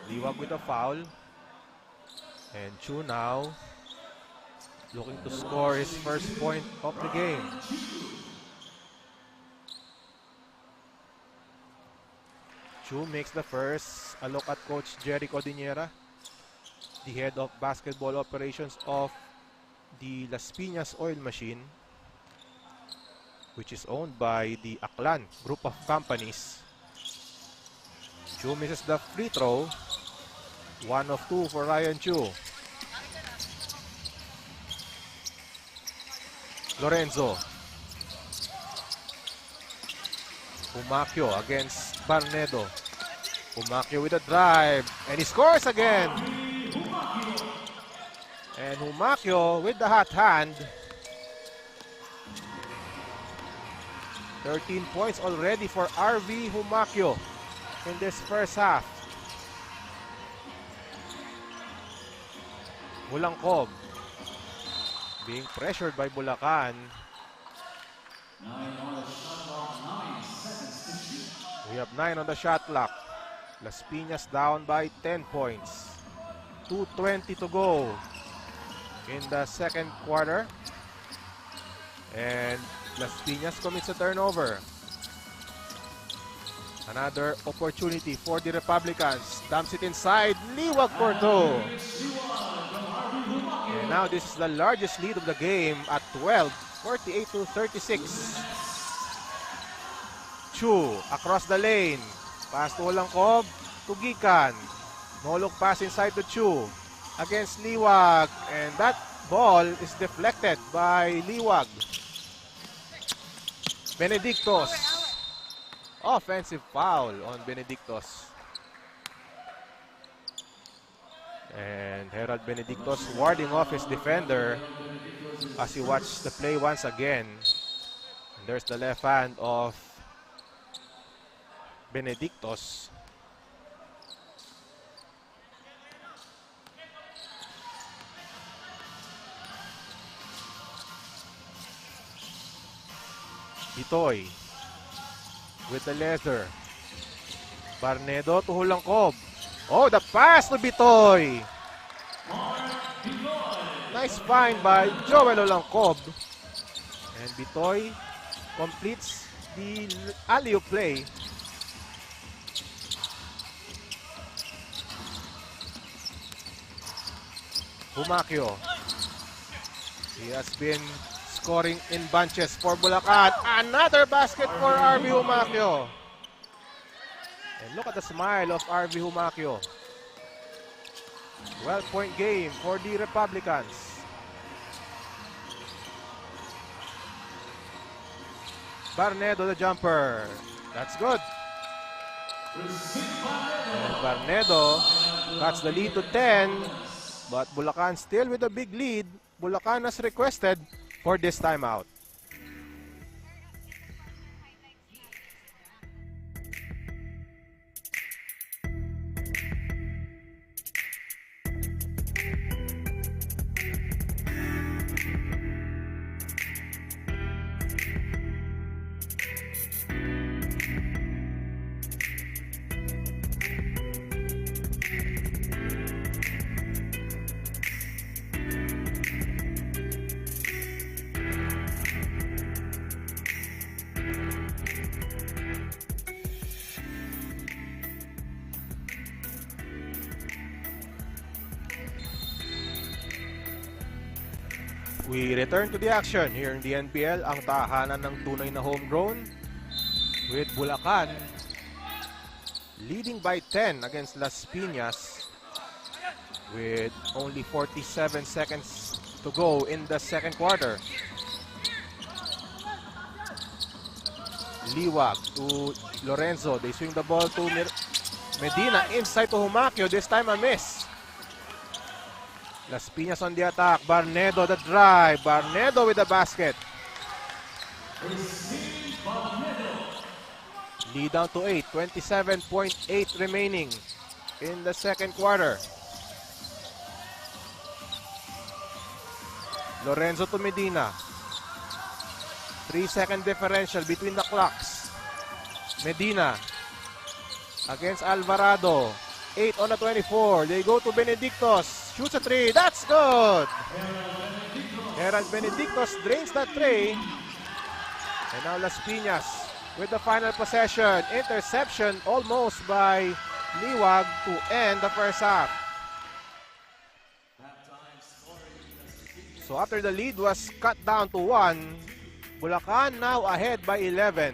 Liwag with a foul. And Chu now looking to score his first point of the game. Chu makes the first. A look at Coach Jerry Codinera, the head of basketball operations of the Las Piñas Oil Machine, which is owned by the Aklan group of companies. Chu misses the free throw. 1 of 2 for Ryan Chu. Lorenzo. Humakyo against Barnedo. Humakyo with a drive, and he scores again. And Humakyo with the hot hand. 13 points already for RV Humakyo in this first half. Bulangkob being pressured by Bulacan. We have 9 on the shot clock. Las Piñas down by 10 points. 2:20 to go in the second quarter. And Las Piñas commits a turnover. Another opportunity for the Republicans. Dumps it inside. Liwag for 2. And now this is the largest lead of the game at 12, 48-36. Chu across the lane. Pass to Olangkob to Gikan. No look pass inside to Chu against Liwag. And that ball is deflected by Liwag. Benedictos. Offensive foul on Benedictos. And Herald Benedictos warding off his defender as he watched the play once again. And there's the left hand of Benedictos. Bitoy with the leather. Barnedo to Hulangkob. Oh, the pass to Bitoy. Nice find by Joel Hulangkob. And Bitoy completes the alley-oop play. Humakyo. He has been scoring in bunches for Bulacan. Another basket for RV Humakyo. And look at the smile of RV Humakyo. 12-point game for the Republicans. Barnedo the jumper. That's good. And Barnedo cuts the lead to 10. But Bulacan still with a big lead. Bulacan has requested for this timeout. We return to the action here in the NBL, ang tahanan ng tunay na homegrown, with Bulacan leading by 10 against Las Piñas with only 47 seconds to go in the second quarter. Liwag to Lorenzo. They swing the ball to Medina inside to Humakyo. This time a miss. Las Piñas on the attack. Barnedo the drive. Barnedo with the basket. Lead down to 8. 27.8 remaining in the second quarter. Lorenzo to Medina. 3-second differential between the clocks. Medina against Alvarado. 8 on the 24. They go to Benedictos. Shoots a 3. That's good. Gerald Benedictos drains that tray. And now Las Piñas with the final possession. Interception almost by Liwag to end the first half. So after the lead was cut down to 1, Bulacan now ahead by 11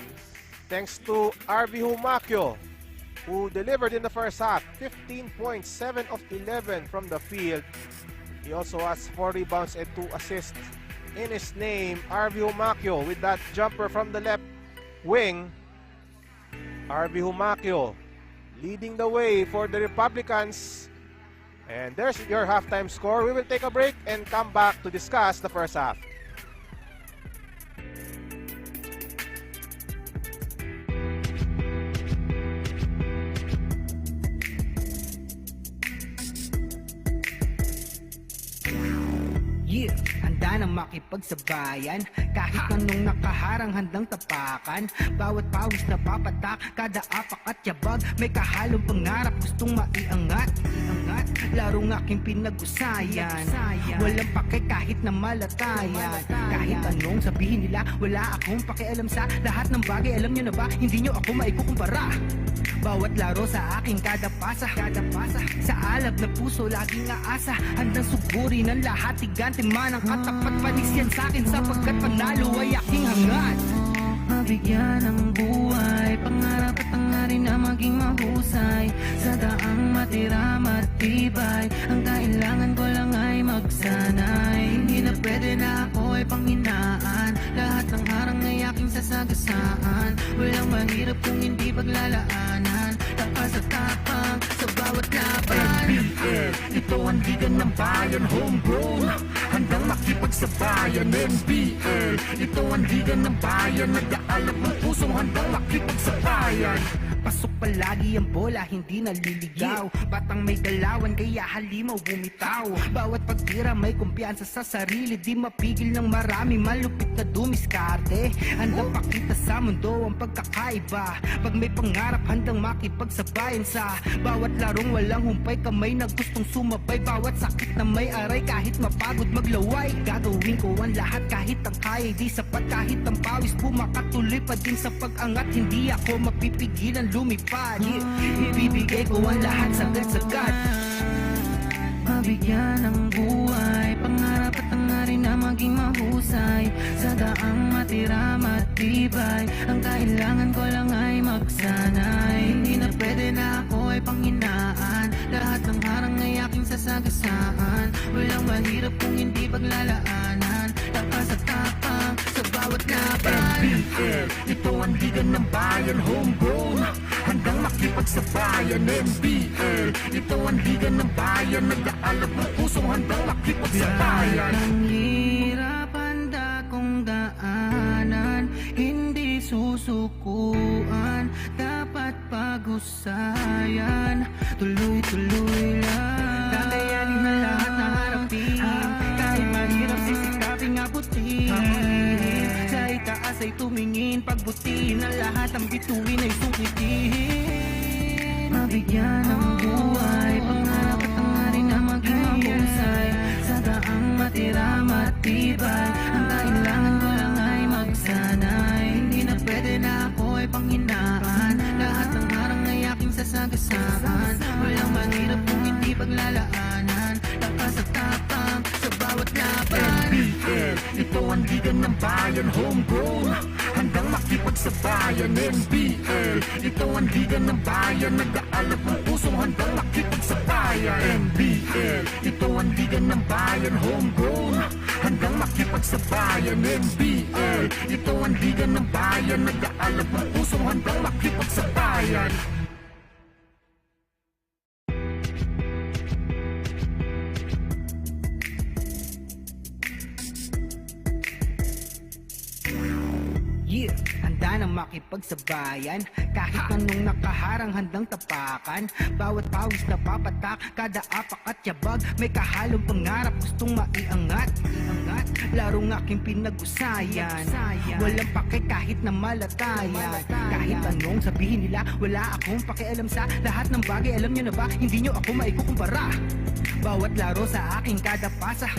thanks to RV Humacio, who delivered in the first half 15.7 of 11 from the field. He also has 4 rebounds and 2 assists in his name. RV Humacio with that jumper from the left wing. RV Humacio leading the way for the Republicans. And there's your halftime score. We will take a break and come back to discuss the first half. Yeah, handa na makipagsabayan. Kahit anong nakaharang handang tapakan. Bawat pawis na papatak, kada apak at yabag. May kahalong pangarap, gustong maiangat. Larong aking pinag-usayan. Walang pake kahit na malatayan. Kahit anong sabihin nila, wala akong pakialam sa lahat ng bagay. Alam nyo na ba, hindi nyo ako maikukumpara. Bawat laro sa aking kada pasa. Sa alab na puso laging aasa. Handang sugurin ang lahat, tigante man ang katapat. Panis yan sa'kin sapagkat panalo ay aking hangad. Mabigyan ng buhay, pangarap at hangarin na maging mahusay. Sa daang matira matibay, ang kailangan ko lang ay magsanay. Hindi na pwede na ako ay panghinaan, lahat ng harang ay aking sasagasaan. Walang mahirap kung hindi paglalaanan, lakas at tapang sa bawat laban. NBL, ito ang liga ng bayan, homegrown, handang makipagsabayan. NBL, ito ang liga ng bayan, nag-aalap ng pusong handang makipagsabayan. Pasok palagi ang bola, hindi naliligaw. Batang may galawan, kaya halimaw bumitaw. Bawat pagtira may kumpiyansa sa sarili, di mapigil ng marami, malupit na dumiskarte. Handang pakita sa mundo ang pagkakaiba. Pag may pangarap, handang makipagsabayan sa bawat larong walang humpay, kamay na gustong sumabay. Bawat sakit na may aray, kahit mapagod maglaway. Gagawin ko ang lahat kahit ang kaya di sapat, kahit ang pawis pumakatuloy pa din sa pag-angat. Hindi ako mapipigilan lumipad, ibibigay ko ang lahat sagad-sagad. Mabigyan ng buhay, pangarap at hangarin na maging mahusay. Sa daang matira matibay, ang kailangan ko lang ay magsanay. Hindi na pwede na ako ay panghinaan, lahat ng harang ay aking sasagasaan. Walang mahirap kung hindi paglalaanan, lakas at tapang sa bawat laban. NBL, ito ang liga ng bayan, homegrown, handang makipagsabayan. NBL, ito ang liga ng bayan, nag-aalap ng pusong handang makipagsabayan. Ang hirap handa kong daanan, hindi susukuan, dapat pag-usayan. Tuloy-tuloy lang, kakayanin na lahat na harapin, kahit mahirap sisikaping abutin. Sa itaas ay tumingin, pagbutiin ang lahat, ang bituin ay sukitin. Mabigyan ng buhay, pangarap at hangarin na maging mahusay. Sa daang matira matibay, ang kailangan ko lang ay magsanay. Hindi na pwede na ako ay panghinaan, lahat ng harang ay aking sasagasaan. Walang mahirap kung hindi paglalaanan, lakas at tapang sa bawat laban. NBL, ito ang liga ng bayan, homegrown, handang makipagsabayan. NBL, ito ang liga ng bayan, nag-aalap ng pusong handang makipagsabayan. NBL, ito ang liga ng bayan, homegrown, handang makipagsabayan. NBL, ito ang liga ng bayan, nag-aalap ng pusong handang makipagsabayan. Yeah, handa handa na makipagsabayan. Kahit anong nakaharang handang tapakan. Bawat pawis na papatak, kada apak at yabag, may kahalong pangarap gustong maiangat. Larong aking pinag-usayan, walang pake kahit na malatayan. Kahit anong sabihin nila, wala akong pakialam sa lahat ng bagay. Alam nyo na ba, hindi nyo ako maikukumpara. Bawat laro sa aking kada pasa,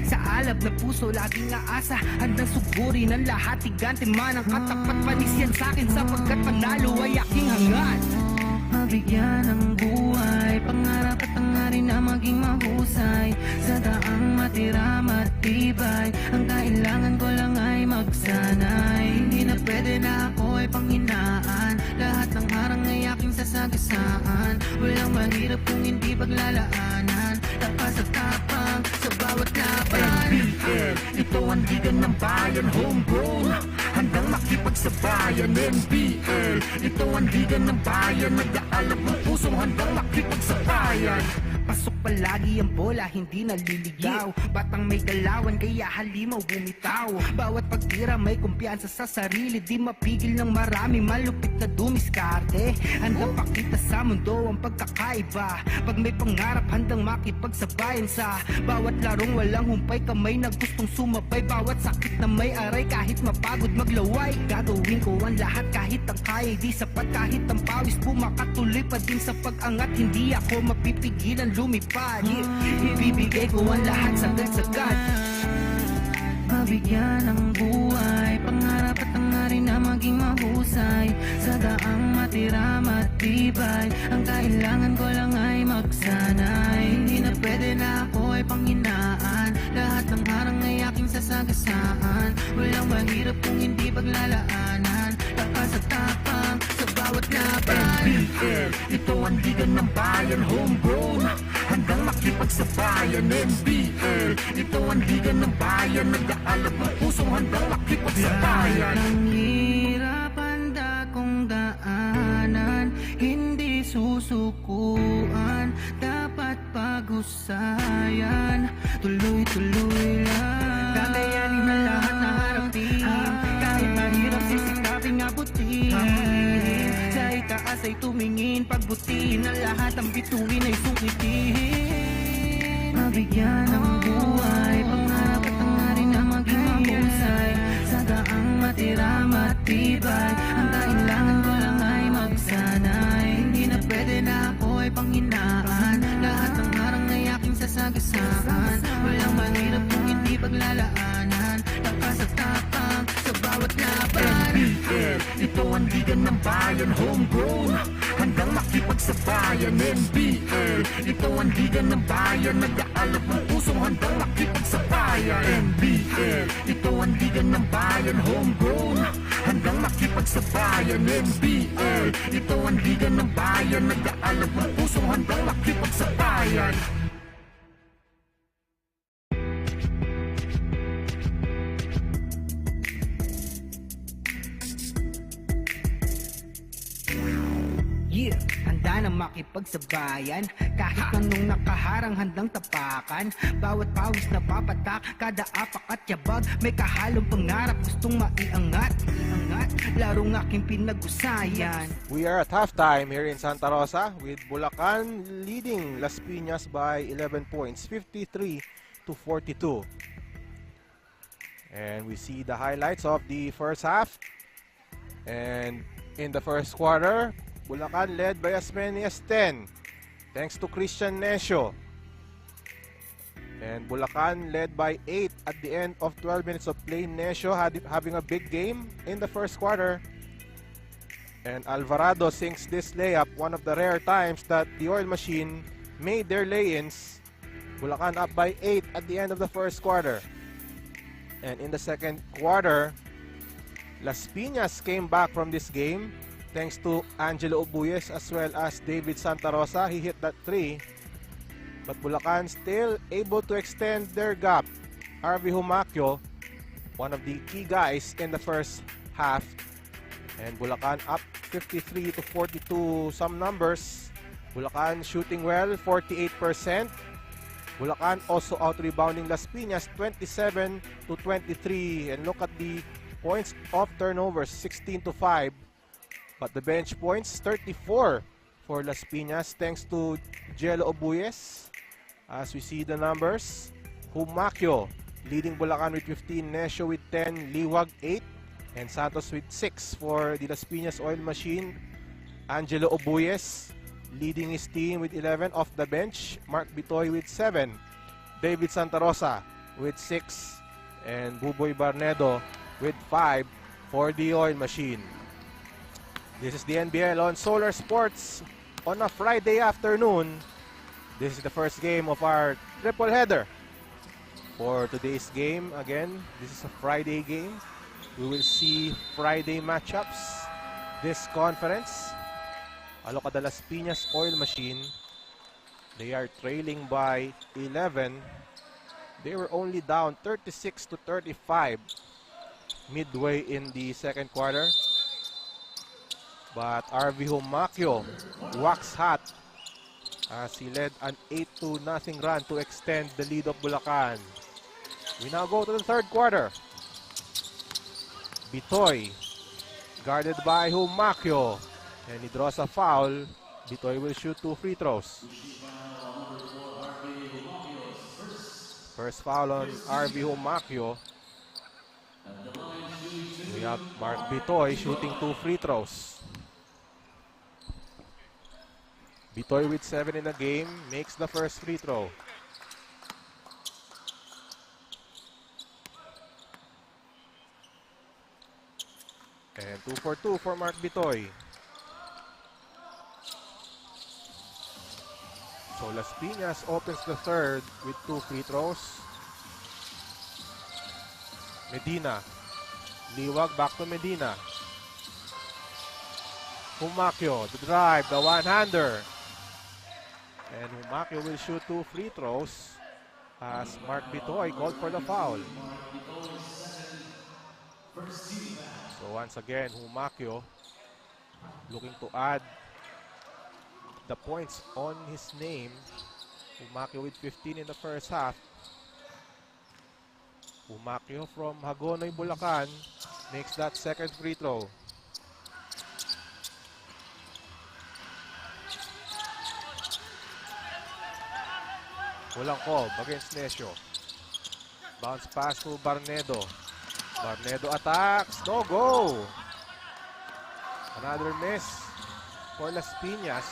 sa alab na puso laging aasa. Handang sugurin ang lahat, tigante man ang katapat. Panis yan sa'kin sapagkat panalo ay aking hangad. Mabigyan ng buhay, pangarap at hangarin na maging mahusay. Sa daang matira matibay, ang kailangan ko lang ay magsanay. Hindi na pwede na ako ay panghinaan, lahat ng harang ay aking sasagasaan. Walang mahirap kung hindi paglalaanan, lakas at tapang sa bawat laban. NBL, ito ang liga ng bayan, homegrown, handang makipagsabayan. NBL, ito ang liga ng bayan, nag-aalab ng pusong handang makipagsabayan. Pasok palagi ang bola, hindi naliligaw. Batang may galawan, kaya halimaw bumitaw. Bawat pagtira may kumpiyansa sa sarili, di mapigil ng marami, malupit na dumiskarte. Handang pakita sa mundo ang pagkakaiba. Pag may pangarap, handang makipagsabayan sa bawat larong walang humpay, kamay na gustong sumabay. Bawat sakit na may aray, kahit mapagod maglaway. Gagawin ko ang lahat kahit ang kaya di sapat, kahit ang pawis pumakatuloy pa din sa pag-angat. Hindi ako mapipigilan lumipad, ibibigay ko ang lahat sagad-sagad. Mabigyan ng buhay, pangarap at hangarin na maging mahusay. Sa daang matira matibay, ang kailangan ko lang ay magsanay. Hindi na pwede na ako ay panghinaan, lahat ng harang ay aking sasagasaan. Walang mahirap kung hindi paglalaanan, lakas at tapang sa bawat laban. NBL, ito ang liga ng bayan, homegrown, handang makipagsabayan. NBL, ito ang liga ng bayan, nag-aalab ng pusong handang makipagsabayan. Ang hirap handa kong daanan, hindi susukuan, dapat pag-usayan, tuloy-tuloy lang. Kakayanin na lahat na harapin, kahit mahirap sisikaping abutin. Sa itaas ay tumingin, pagbutiin ang lahat, ang bituin ay sungkitin. Mabigyan ng buhay, pangarap at hangarin na maging mahusay. Sa daang matira matibay, ang kailangan ko lang ay magsanay. Hindi na pwede na ako ay panghinaan, lahat ng harang ay aking sasagasaan. Walang mahirap kung hindi paglalaanan, lakas at tapang sa bawat laban. NBL, ito ang liga ng bayan, homegrown, handang makipagsabayan. NBL, ito ang liga ng bayan, nag-aalab ng pusong handang makipagsabayan. NBL, ito ang liga ng bayan, homegrown, handang makipagsabayan. NBL, ito ang liga ng bayan, nag-aalab ng pusong handang makipagsabayan. Yeah, handa na makipagsabayan. Kahit anong nakaharang handang tapakan. Bawat pawis na papatak, kada apak at yabag, may kahalong pangarap gustong maiangat. Larong aking pinag-usayan. We are at halftime here in Santa Rosa with Bulacan leading Las Piñas by 11 points, 53-42. And we see the highlights of the first half. And in the first quarter, Bulacan led by as many as 10, thanks to Christian Necio. And Bulacan led by 8 at the end of 12 minutes of play. Necio having a big game in the first quarter. And Alvarado sinks this layup, one of the rare times that the Oil Machine made their lay-ins. Bulacan up by 8 at the end of the first quarter. And in the second quarter, Las Piñas came back from this game thanks to Angelo Ubuyes as well as David Santa Rosa. He hit that 3. But Bulacan still able to extend their gap. Harvey Humacchio, one of the key guys in the first half. And Bulacan up 53-42 some numbers. Bulacan shooting well, 48%. Bulacan also out-rebounding Las Piñas 27-23. And look at the points off turnovers, 16-5. But the bench points, 34 for Las Piñas, thanks to Jello Obuyes. As we see the numbers, Humakyo leading Bulacan with 15, Nesio with 10, Liwag 8, and Santos with 6 for the Las Piñas Oil Machine. Angelo Obuyes leading his team with 11 off the bench. Mark Bitoy with 7, David Santa Rosa with 6, and Buboy Barnedo with 5 for the Oil Machine. This is the NBL on Solar Sports on a Friday afternoon. This is the first game of our triple header. For today's game, again, this is a Friday game. We will see Friday matchups this conference. Alocada Las Piñas Oil Machine, they are trailing by 11. They were only down 36-35 midway in the second quarter. But RV Humakyo wax hot as he led an 8-0 run to extend the lead of Bulacan. We now go to the third quarter. Bitoy guarded by Humakyo, and he draws a foul. Bitoy will shoot 2 free throws. First foul on RV Humakyo. We have Mark Bitoy shooting 2 free throws. Bitoy with 7 in the game makes the first free throw. And 2 for 2 for Mark Bitoy. So Las Piñas opens the third with 2 free throws. Medina. Liwag back to Medina. Humakyo, the drive, the one-hander. And Humakyo will shoot 2 free throws as Mark Bitoy called for the foul. So once again, Humakyo looking to add the points on his name. Humakyo with 15 in the first half. Humakyo from Hagonoy, Bulacan makes that second free throw. Walang call against Nesio. Bounce pass to Barnedo. Barnedo attacks. No go. Another miss for Las Piñas.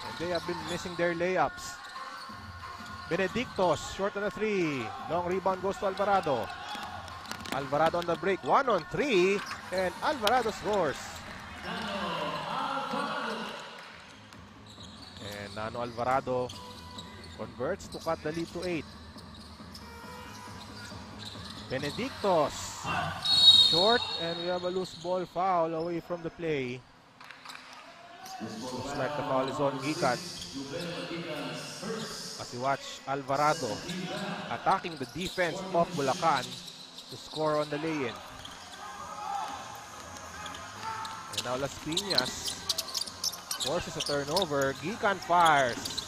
And they have been missing their layups. Benedictos short on a 3. Long rebound goes to Alvarado. Alvarado on the break. 1 on 3. And Alvarado scores. And Nano Alvarado converts to cut the lead to 8. Benedictos short, and we have a loose ball foul away from the play. Looks like the foul is on Gikat. As you watch Alvarado attacking the defense of Bulacan to score on the lay-in. And now Las Piñas forces a turnover. Gikan fires.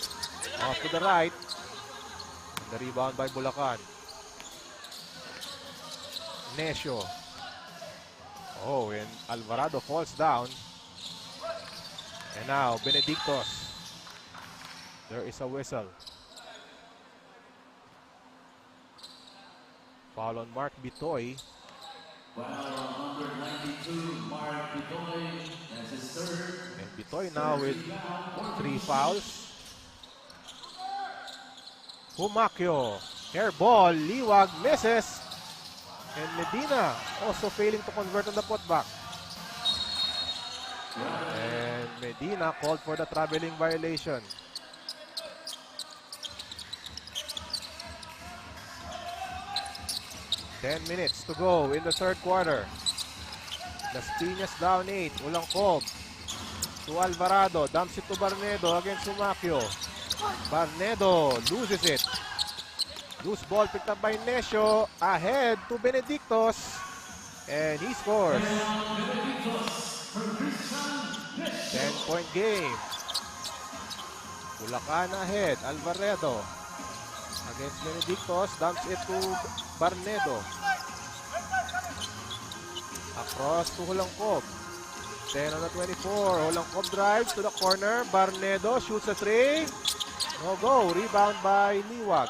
Off to the right. And the rebound by Bulacan. Nesio. Oh, and Alvarado falls down. And now Benedictos. There is a whistle. Foul on Mark Bitoy. Number 92, Mark Bitoy, that's his third. And Bitoy now with 3 fouls. Humakyo, air ball, Liwag misses, and Medina also failing to convert on the putback. And Medina called for the traveling violation. Ten minutes to go in the third quarter. Las Piñas down 8, ulang call. To Alvarado, dumps it to Barnedo against Humakyo. Barnedo loses it. Loose ball picked up by Nesio. Ahead to Benedictos. And he scores. 10-point game. Bulacan ahead. Alvarado against Benedictos. Dumps it to Barnedo. Across to Hulangkob. 10 on the 24. Hulangkob drives to the corner. Barnedo shoots a 3. No go. Rebound by Liwag.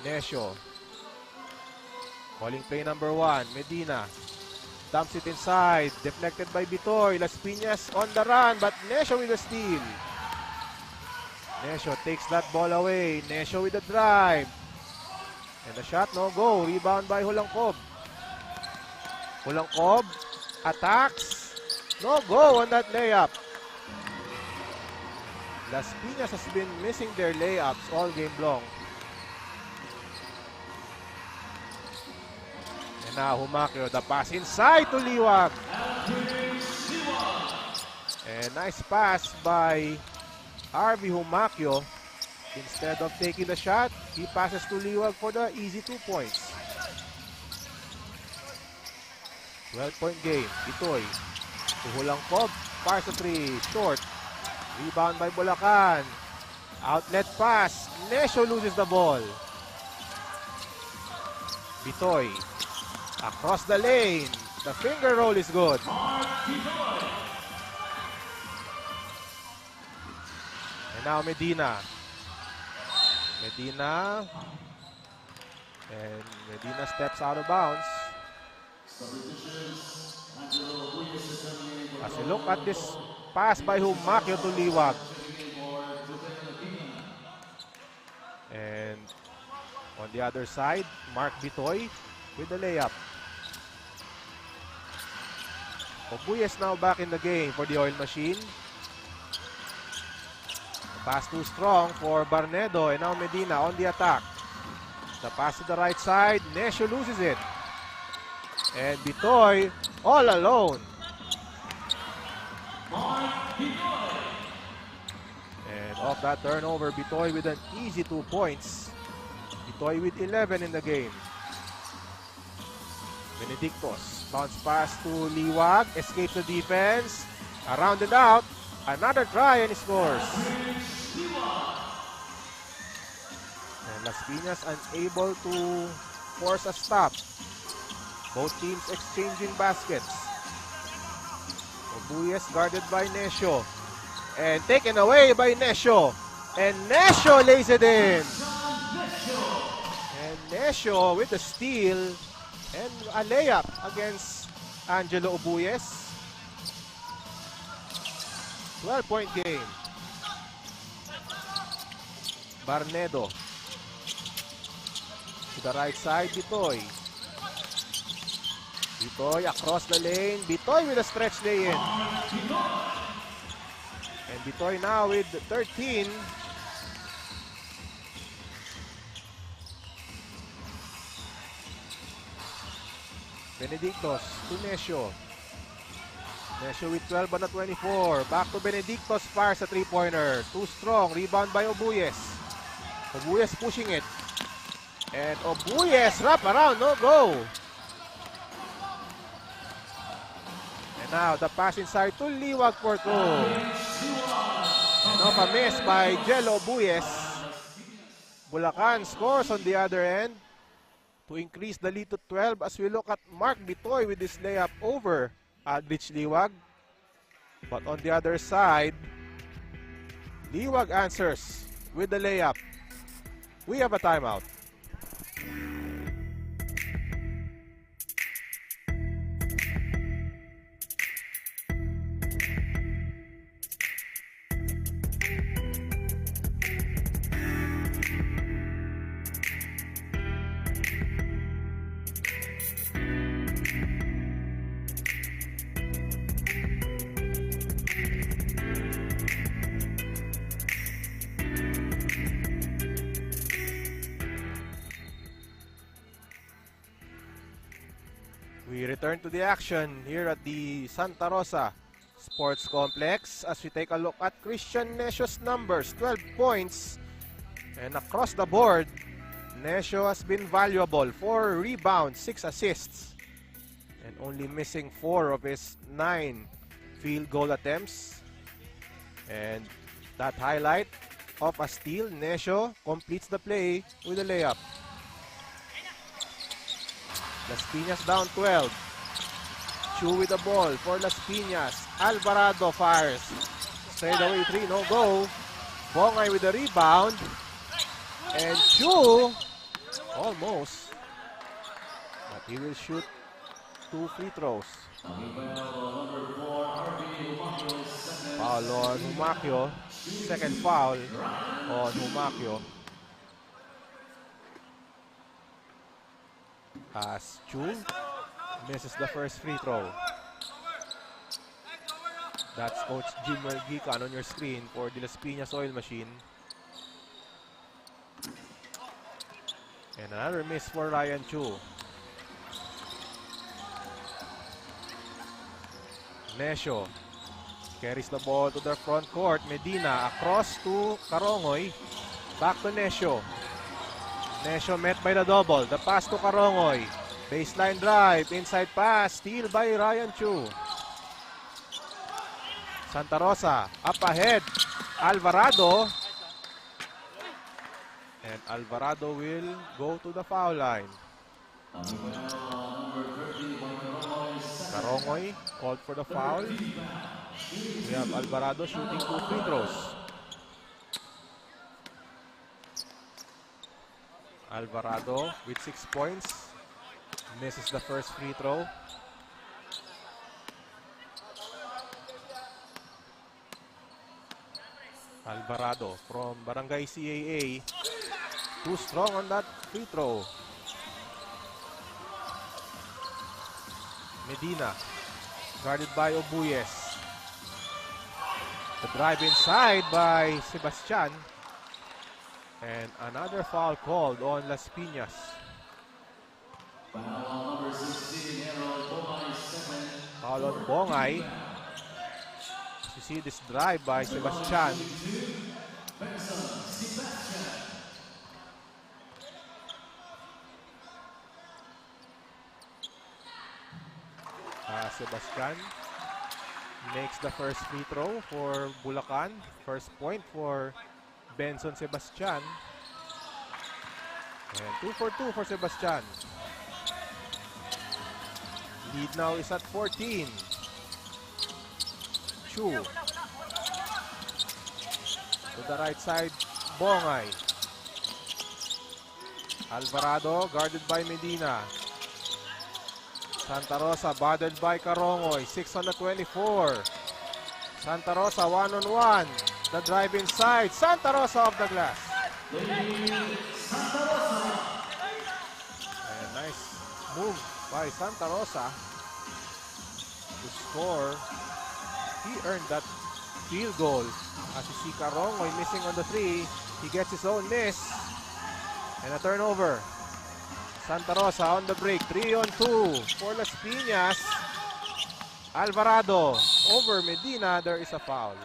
Nesio. Calling play number 1. Medina. Dumps it inside. Deflected by Bitoy. Las Piñas on the run, but Nesio with a steal. Nesio takes that ball away. Nesio with the drive. And the shot, no go. Rebound by Hulangkob. Hulangkob attacks. No go on that layup. Las Piñas has been missing their layups all game long. And now Humakyo, the pass inside to Liwag. And nice pass by RV Humakyo. Instead of taking the shot, he passes to Liwag for the easy 2 points. 12-point game. Bitoy to Hulangkob. Fires a 3. Short. Rebound by Bulacan. Outlet pass. Nesio loses the ball. Bitoy across the lane. The finger roll is good. And now Medina. And Medina steps out of bounds. As we look at this pass by Humakyo to Liwag. And on the other side, Mark Bitoy with the layup. Obuyes now back in the game for the Oil Machine. Pass too strong for Barnedo, and now Medina on the attack. The pass to the right side. Nesio loses it. And Bitoy all alone. And off that turnover, Bitoy with an easy 2 points. Bitoy with 11 in the game. Benedictos. Bounce pass to Liwag. Escapes the defense. Around and out. Another try and he scores. And Las Piñas unable to force a stop. Both teams exchanging baskets. Obuyes guarded by Nesio. And taken away by Nesio. And Nesio lays it in. And Nesio with the steal and a layup against Angelo Obuyes. 12-point game. Barnedo. To the right side, Bitoy. Bitoy across the lane. Bitoy with a stretch lay-in. And Bitoy now with 13. Benedictos to Nesio. Nesio with 12 on the 24. Back to Benedictos. Fires a 3-pointer. Too strong. Rebound by Obuyes. Obuyes pushing it. And Obuyes wrap around. No go. And now the pass inside to Liwag for 2. And off a miss by Jello Obuyes. Bulacan scores on the other end to increase the lead to 12 as we look at Mark Bitoy with this layup over Aldrich Liwag. But on the other side, Liwag answers with the layup. We have a timeout. We return to the action here at the Santa Rosa Sports Complex as we take a look at Christian Nesio's numbers. 12 points, and across the board, Nesio has been valuable. 4 rebounds, 6 assists, and only missing 4 of his 9 field goal attempts. And that highlight of a steal, Nesio completes the play with a layup. Las Piñas down 12. Chu with the ball for Las Piñas. Alvarado fires. Straight away 3, no go. Bongay with the rebound. And Chu, almost. But he will shoot 2 free throws. Foul on Humaquio. Second foul on Humaquio. As Chu misses the first free throw. That's Coach Jim Mergican on your screen for the Las Piñas Oil Machine. And another miss for Ryan Chu. Nesio carries the ball to the front court. Medina across to Carongoy. Back to Nesio. Nesio met by the double. The pass to Carongoy. Baseline drive. Inside pass. Steal by Ryan Chu. Santa Rosa up ahead. Alvarado. And Alvarado will go to the foul line. Carongoy called for the foul. We have Alvarado shooting 2 free throws. Alvarado with 6 points. Misses the first free throw. Alvarado from Barangay CAA. Too strong on that free throw. Medina, guarded by Obuyes. The drive inside by Sebastian. And another foul called on Las Piñas. Foul on Bongay. You see this drive by Sebastian. Sebastian makes the first free throw for Bulacan. First point for Benson Sebastian. And 2 for 2 for Sebastian. Lead now is at 14. Chu. To the right side, Bongay. Alvarado guarded by Medina. Santa Rosa bothered by Carongoy. 6 on the 24. Santa Rosa 1-on-1. The drive inside. Santa Rosa off the glass. And nice move by Santa Rosa to score. He earned that field goal. As you see Carongoy missing on the 3. He gets his own miss. And a turnover. Santa Rosa on the break. 3-on-2 for Las Piñas. Alvarado over Medina. There is a foul.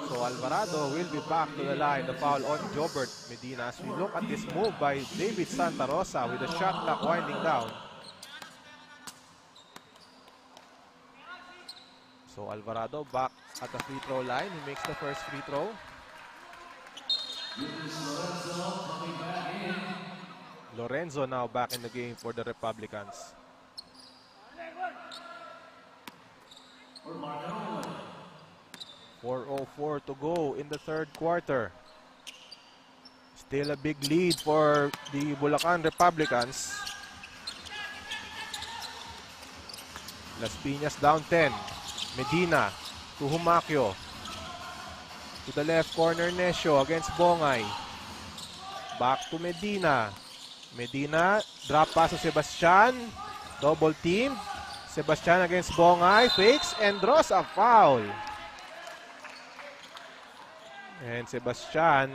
So Alvarado will be back to the line. The foul on Jobert Medina. As we look at this move by David Santa Rosa with the shot clock winding down. So Alvarado back at the free throw line. He makes the first free throw. Lorenzo now back in the game for the Republicans. .404 to go in the third quarter. Still a big lead for the Bulacan Republicans. Las Piñas down 10. Medina to Humaquio. To the left corner, Nesio against Bongay. Back to Medina. Medina, drop pass to Sebastian. Double team. Sebastian against Bongay. Fakes and draws a foul. And Sebastian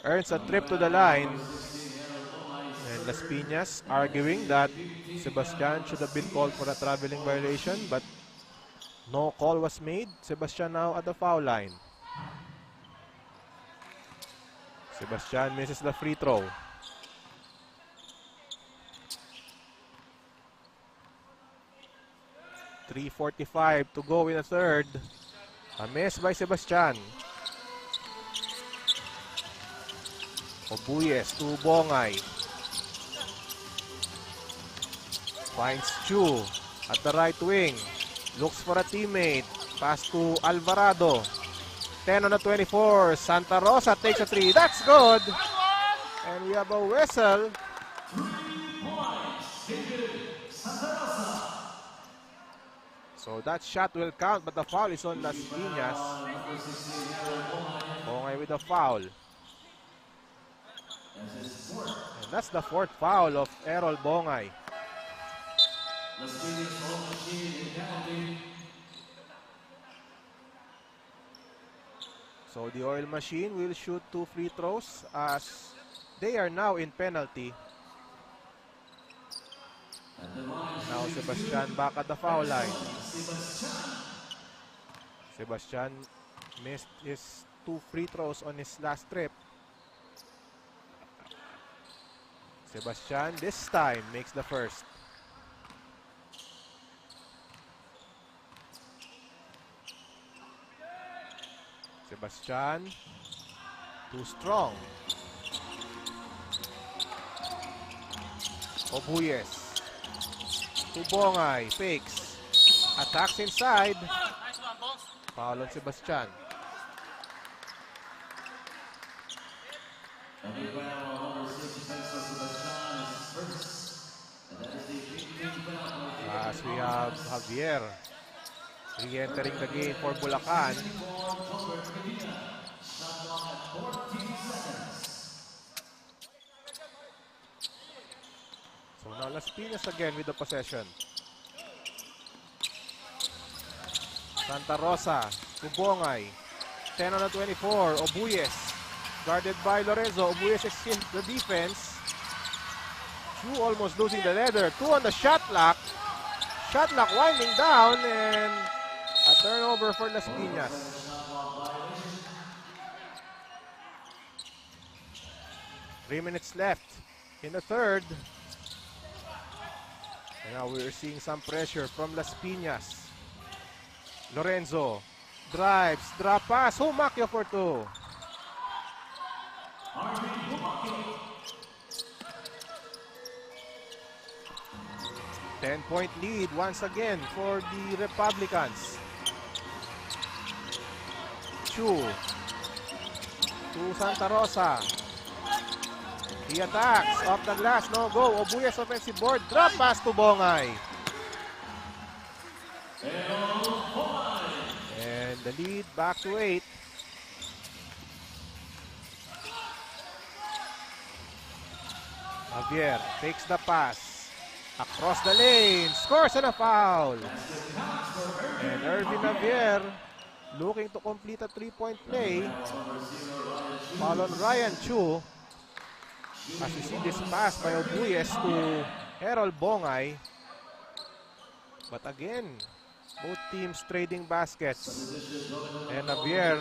earns a trip to the line. And Las Piñas arguing that Sebastian should have been called for a traveling violation, but no call was made. Sebastian now at the foul line. Sebastian misses the free throw. .345 to go in the third. A miss by Sebastian. Obuyes to Bongay. Finds Chu at the right wing. Looks for a teammate. Pass to Alvarado. 10 on the 24. Santa Rosa takes a 3. That's good. And we have a whistle. So that shot will count, but the foul is on Las Piñas. Bongay with the foul. And that's the fourth foul of Errol Bongay. So the Oil Machine will shoot 2 free throws as they are now in penalty. Now Sebastian back at the foul line. Sebastian missed his 2 free throws on his last trip. Sebastian this time makes the first. Sebastian too strong. Obuyes to Bongay, fakes, attacks inside. Foul on Sebastian. As we have Javier re-entering the game for Bulacan. So now Las Piñas again with the possession. Santa Rosa to Bongay. 10 on the 24. Obuyes guarded by Lorenzo. Obuyes extends the defense. Chu almost losing the leather. 2 on the shot clock. Shot clock winding down and a turnover for Las Piñas. Three minutes left in the third. And now we're seeing some pressure from Las Piñas. Lorenzo drives, drop pass, Humakyo for 2. 10-point lead once again for the Republicans. Chu to Santa Rosa. He attacks off the glass, no go. Obuyes offensive board, drop pass to Bongay. And the lead back to 8. Javier takes the pass across the lane, scores and a foul. And Ervin Javier looking to complete a 3-point play. Foul on Ryan Chu. As you see this pass by Obuyes to Errol Bongay. But again, both teams trading baskets. And Javier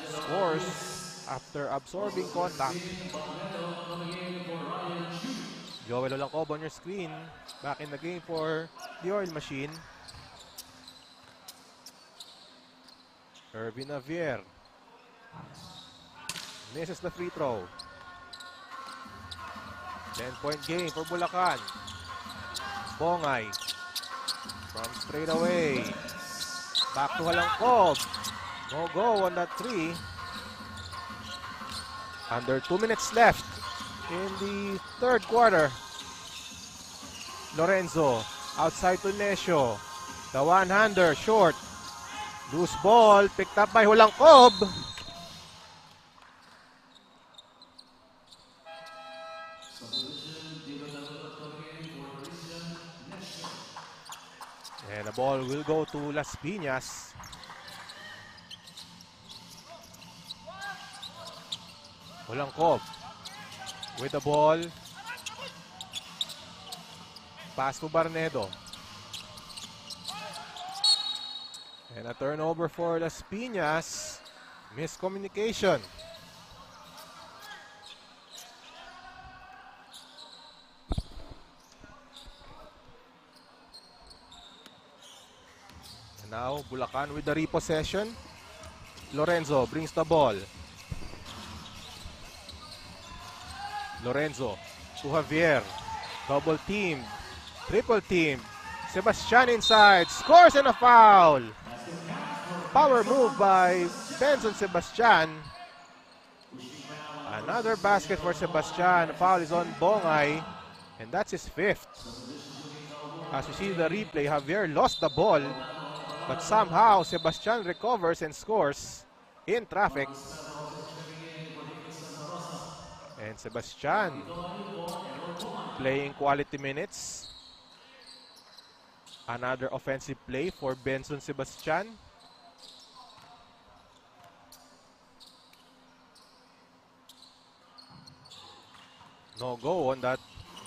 scores after absorbing contact. Joel Olangcob on your screen. Back in the game for the Oil Machine. Ervin Javier misses the free throw. 10-point game for Bulacan. Bongay from straight away. Back to Olangcob. No go on that 3. Under 2 minutes left in the third quarter. Lorenzo outside to Nesio. The one-hander short. Loose ball picked up by Olangcob. And the ball will go to Las Piñas. Olangcob with the ball. Pass to Barnedo. And a turnover for Las Piñas. Miscommunication. And now Bulacan with the repossession. Lorenzo brings the ball. Lorenzo to Javier. Double team. Triple team. Sebastian inside. Scores and a foul. Power move by Benson Sebastian. Another basket for Sebastian. Foul is on Bongay. And that's his fifth. As you see the replay, Javier lost the ball. But somehow, Sebastian recovers and scores in traffic. And Sebastian playing quality minutes. Another offensive play for Benson Sebastian. No go on that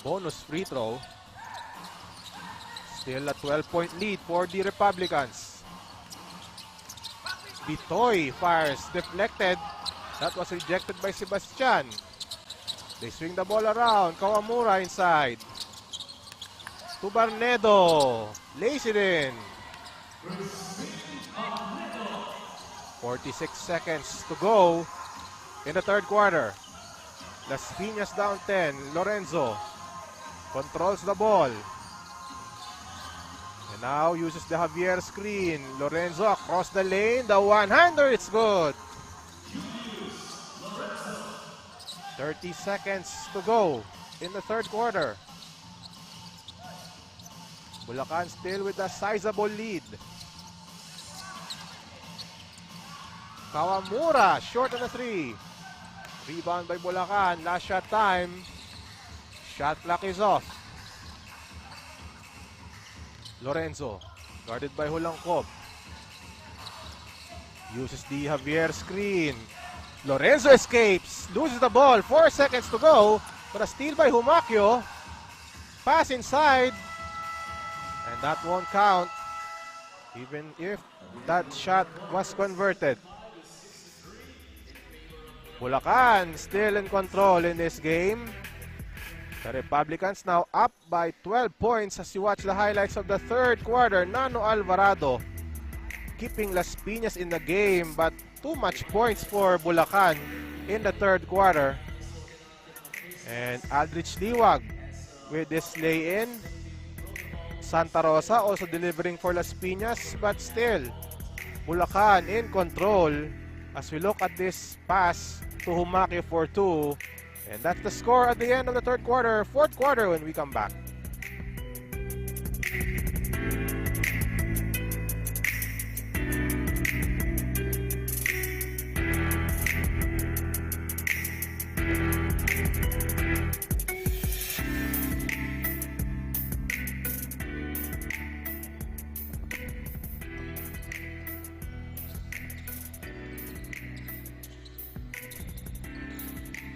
bonus free throw. Still a 12-point lead for the Republicans. Bitoy fires, deflected. That was rejected by Sebastian. They swing the ball around. Kawamura inside. To Barnedo. Lays it in. 46 seconds to go in the third quarter. Las Piñas down 10. Lorenzo controls the ball. And now uses the Javier screen. Lorenzo across the lane. The one-hander, it's good. 30 seconds to go in the third quarter. Bulacan still with a sizable lead. Kawamura, short on the three. Rebound by Bulacan. Last shot time. Shot clock is off. Lorenzo, guarded by Hulangkob. Uses the Javier screen. Lorenzo escapes. Loses the ball. 4 seconds to go. But a steal by Humaquio. Pass inside. And that won't count. Even if that shot was converted. Bulacan still in control in this game. The Republicans now up by 12 points as you watch the highlights of the third quarter. Nano Alvarado keeping Las Piñas in the game, but too much points for Bulacan in the third quarter. And Aldrich Liwag with this lay-in. Santa Rosa also delivering for Las Piñas, but still Bulacan in control as we look at this pass to Humaquio for two. And that's the score at the end of the third quarter. Fourth quarter when we come back.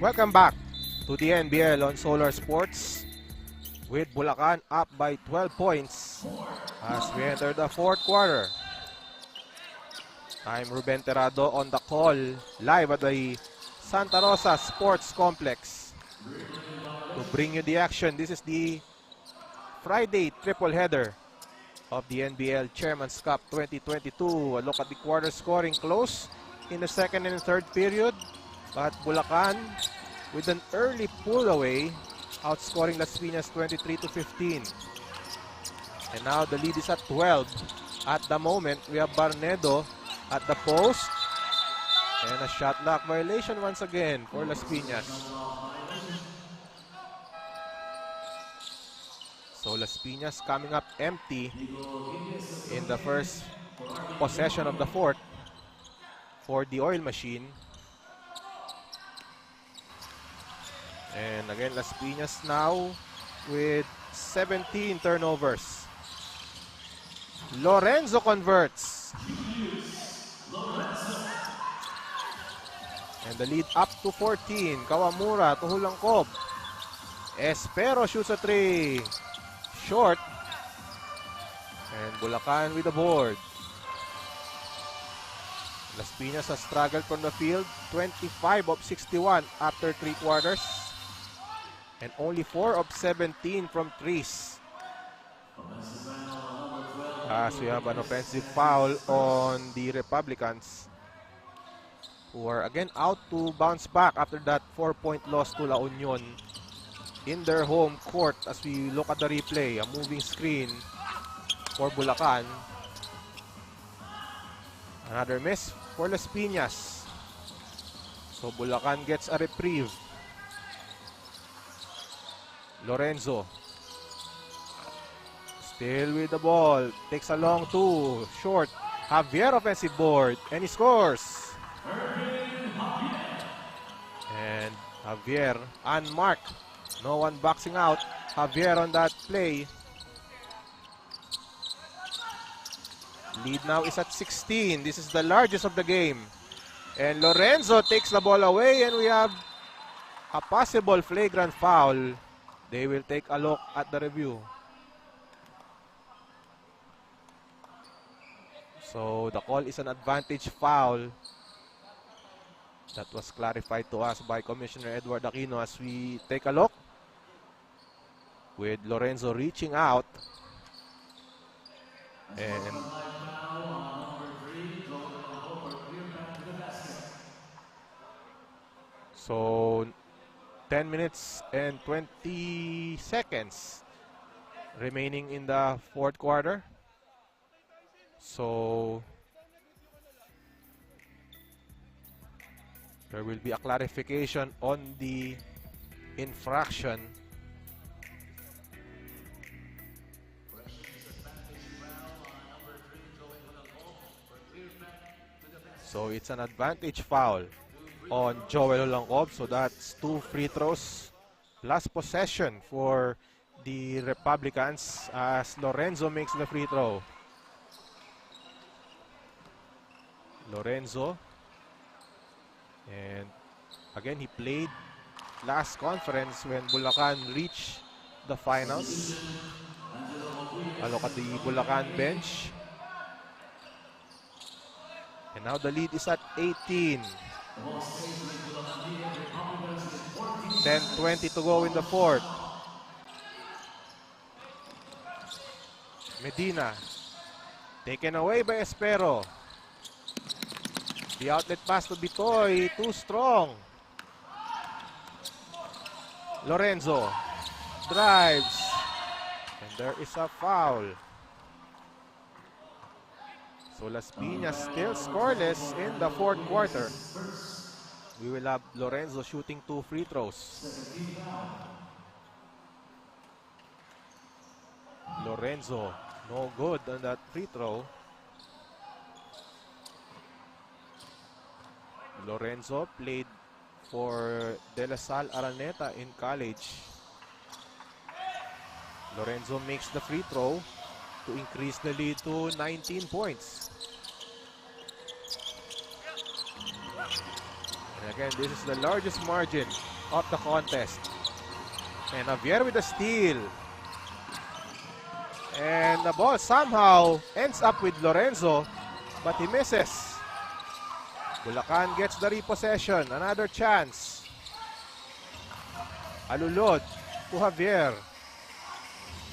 Welcome back to the NBL on Solar Sports with Bulacan up by 12 points as we enter the fourth quarter. I'm Ruben Terrado on the call live at the Santa Rosa Sports Complex to bring you the action. This is the Friday triple header of the NBL Chairman's Cup 2022. A look at the quarter scoring close in the second and third period. But Bulacan with an early pull away, outscoring Las Piñas 23-15. And now the lead is at 12. At the moment, we have Barnedo at the post. And a shot clock violation once again for Las Piñas. So Las Piñas coming up empty in the first possession of the fourth for the oil machine. And again, Las Piñas now with 17 turnovers. Lorenzo converts. And the lead up to 14. Kawamura to Hulangkob. Espero shoots a three. Short. And Bulacan with the board. Las Piñas has struggled from the field. 25 of 61 after 3 quarters. And only 4 of 17 from threes. As we have an offensive foul on the Republicans. who are again out to bounce back after that 4-point loss to La Union in their home court. As we look at the replay, a moving screen for Bulacan. Another miss for Las Piñas. So Bulacan gets a reprieve. Lorenzo still with the ball, takes a long two, short. Javier offensive board, and he scores. And Javier unmarked, no one boxing out. Javier on that play. Lead now is at 16. This is the largest of the game. And Lorenzo takes the ball away, and we have a possible flagrant foul. They will take a look at the review. So the call is an advantage foul. That was clarified to us by Commissioner Edward Aquino as we take a look. With Lorenzo reaching out. And so 10 minutes and 20 seconds remaining in the fourth quarter. So there will be a clarification on the infraction. So it's an advantage foul on Joel Olangcob. So that's 2 free throws plus possession for the Republicans as Lorenzo makes the free throw. Lorenzo, and again he played last conference when Bulacan reached the finals. A look at the Bulacan bench, and now the lead is at 18. 10:20 to go in the fourth. Medina taken away by Espero. The outlet pass to Bitoy, too strong. Lorenzo drives, and there is a foul. So Las Piñas still scoreless in the fourth quarter. We will have Lorenzo shooting 2 free throws. Lorenzo, no good on that free throw. Lorenzo played for De La Salle Araneta in college. Lorenzo makes the free throw to increase the lead to 19 points. And again, this is the largest margin of the contest. And Javier with a steal. And the ball somehow ends up with Lorenzo, but he misses. Bulacan gets the repossession. Another chance. Alulod to Javier.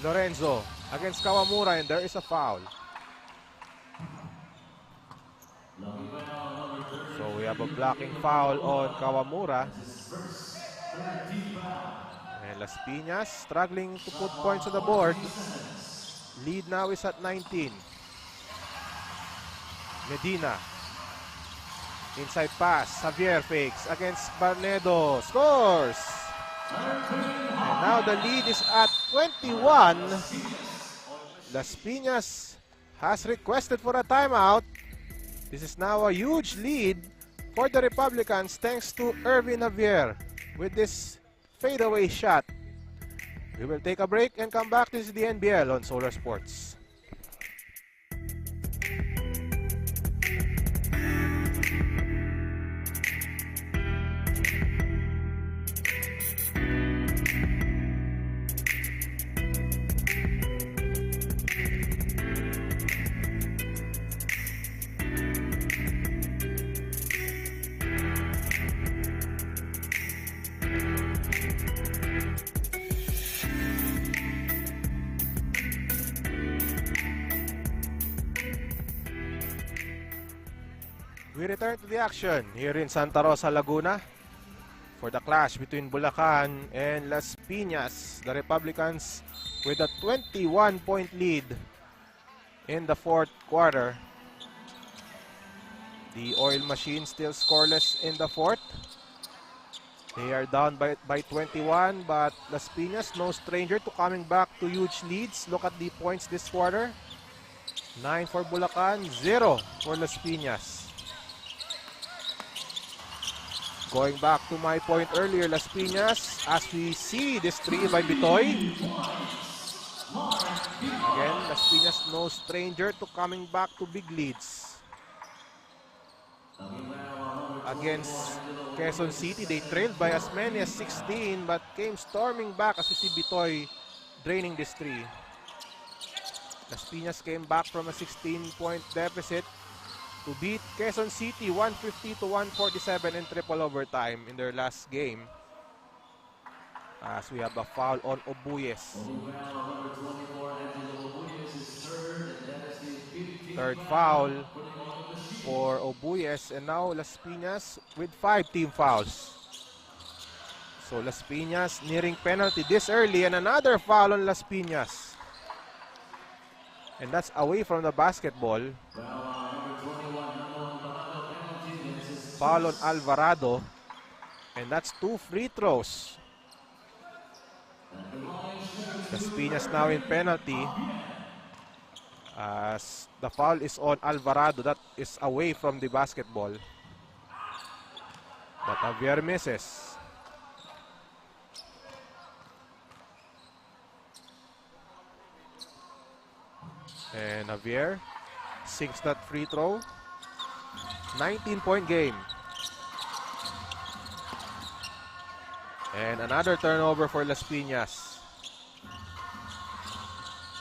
Lorenzo against Kawamura, and there is a foul. So we have a blocking foul on Kawamura. And Las Piñas struggling to put points on the board. Lead now is at 19. Medina. Inside pass, Javier fakes against Barnedo, scores! And now the lead is at 21. Las Piñas has requested for a timeout. This is now a huge lead for the Republicans thanks to Ervin Javier with this fadeaway shot. We will take a break and come back. This is the NBL on Solar Sports. We return to the action here in Santa Rosa, Laguna for the clash between Bulacan and Las Piñas. The Republicans with a 21-point lead in the fourth quarter. The Oil Machine still scoreless in the fourth. They are down by 21, but Las Piñas, no stranger to coming back to huge leads. Look at the points this quarter. 9 for Bulacan, 0 for Las Piñas. Going back to my point earlier, Las Piñas, as we see this three by Bitoy. Again, Las Piñas, no stranger to coming back to big leads. Against Quezon City, they trailed by as many as 16 but came storming back as we see Bitoy draining this three. Las Piñas came back from a 16-point deficit to beat Quezon City 150 to 147 in triple overtime in their last game. As we have a foul on Obuyes. Third foul for Obuyes, and now Las Piñas with 5 team fouls. So Las Piñas nearing penalty this early, and another foul on Las Piñas. And that's away from the basketball. Foul on Alvarado, and that's 2 free throws. Las Piñas now in penalty. As the foul is on Alvarado, that is away from the basketball. But Javier misses. And Javier sinks that free throw. 19-point game. And another turnover for Las Piñas.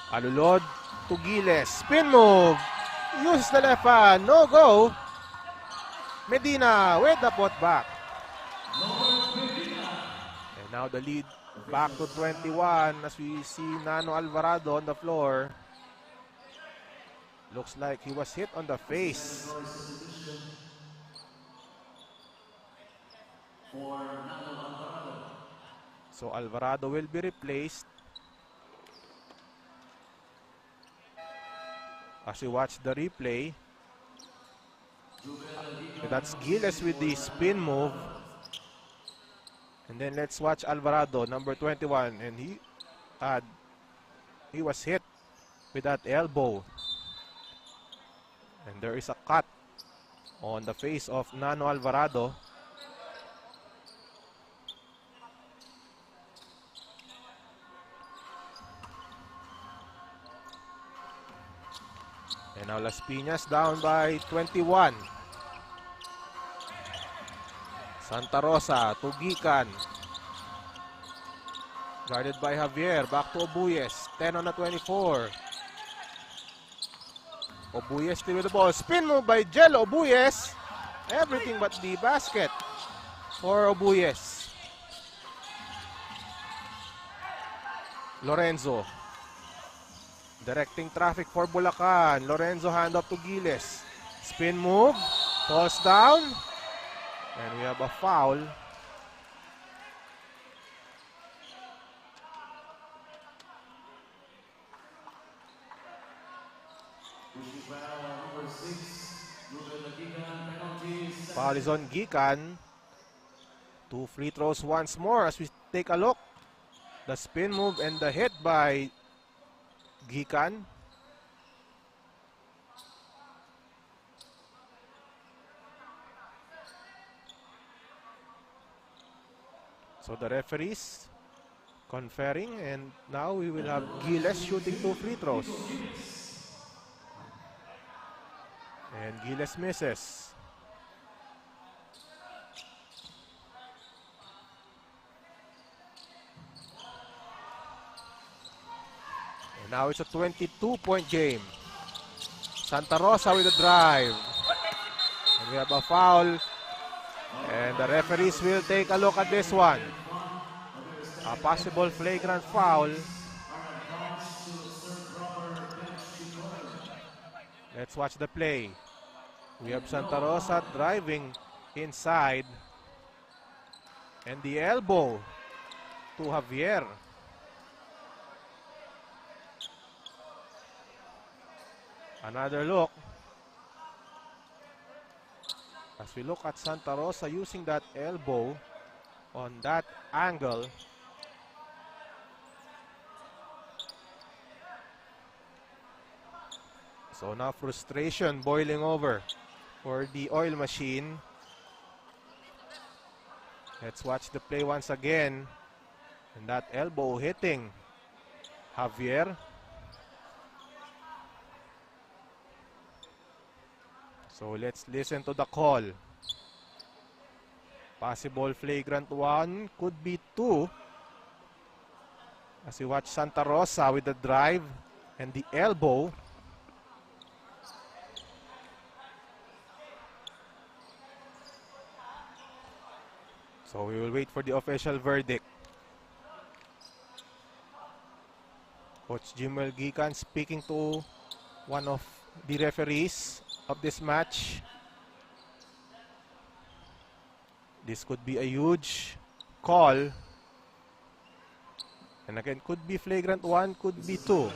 Alulod to Giles. Spin move. Uses the left hand. No go. Medina with the putback. And now the lead back to 21 as we see Nano Alvarado on the floor. Looks like he was hit on the face. So Alvarado will be replaced. As you watch the replay, that's Giles with the spin move. And then let's watch Alvarado, number 21, and he was hit with that elbow. And there is a cut on the face of Nano Alvarado. And now Las Piñas down by 21. Santa Rosa to Gikan. Guarded by Javier. Back to Obuyes. 10 on the 24. Obuyes still with the ball. Spin move by Jello Obuyes. Everything but the basket for Obuyes. Lorenzo. Directing traffic for Bulacan. Lorenzo hand up to Giles. Spin move. Falls down. And we have a foul. Foul is on Gikan. 2 free throws once more as we take a look. The spin move and the hit by Gikan. So the referees conferring, and now we will have Giles shooting 2 free throws. And Giles misses. And now it's a 22-point game. Santa Rosa with a drive. And we have a foul. And the referees will take a look at this one. A possible flagrant foul. Let's watch the play. We have Santa Rosa driving inside. And the elbow to Javier. Another look. As we look at Santa Rosa using that elbow on that angle. So now frustration boiling over for the oil machine. Let's watch the play once again. And that elbow hitting Javier. So let's listen to the call. Possible flagrant 1, could be 2. As we watch Santa Rosa with the drive and the elbow. So we will wait for the official verdict. Coach Jimel Gikan speaking to one of the referees of this match. This could be a huge call. And again, could be flagrant 1, could be 2.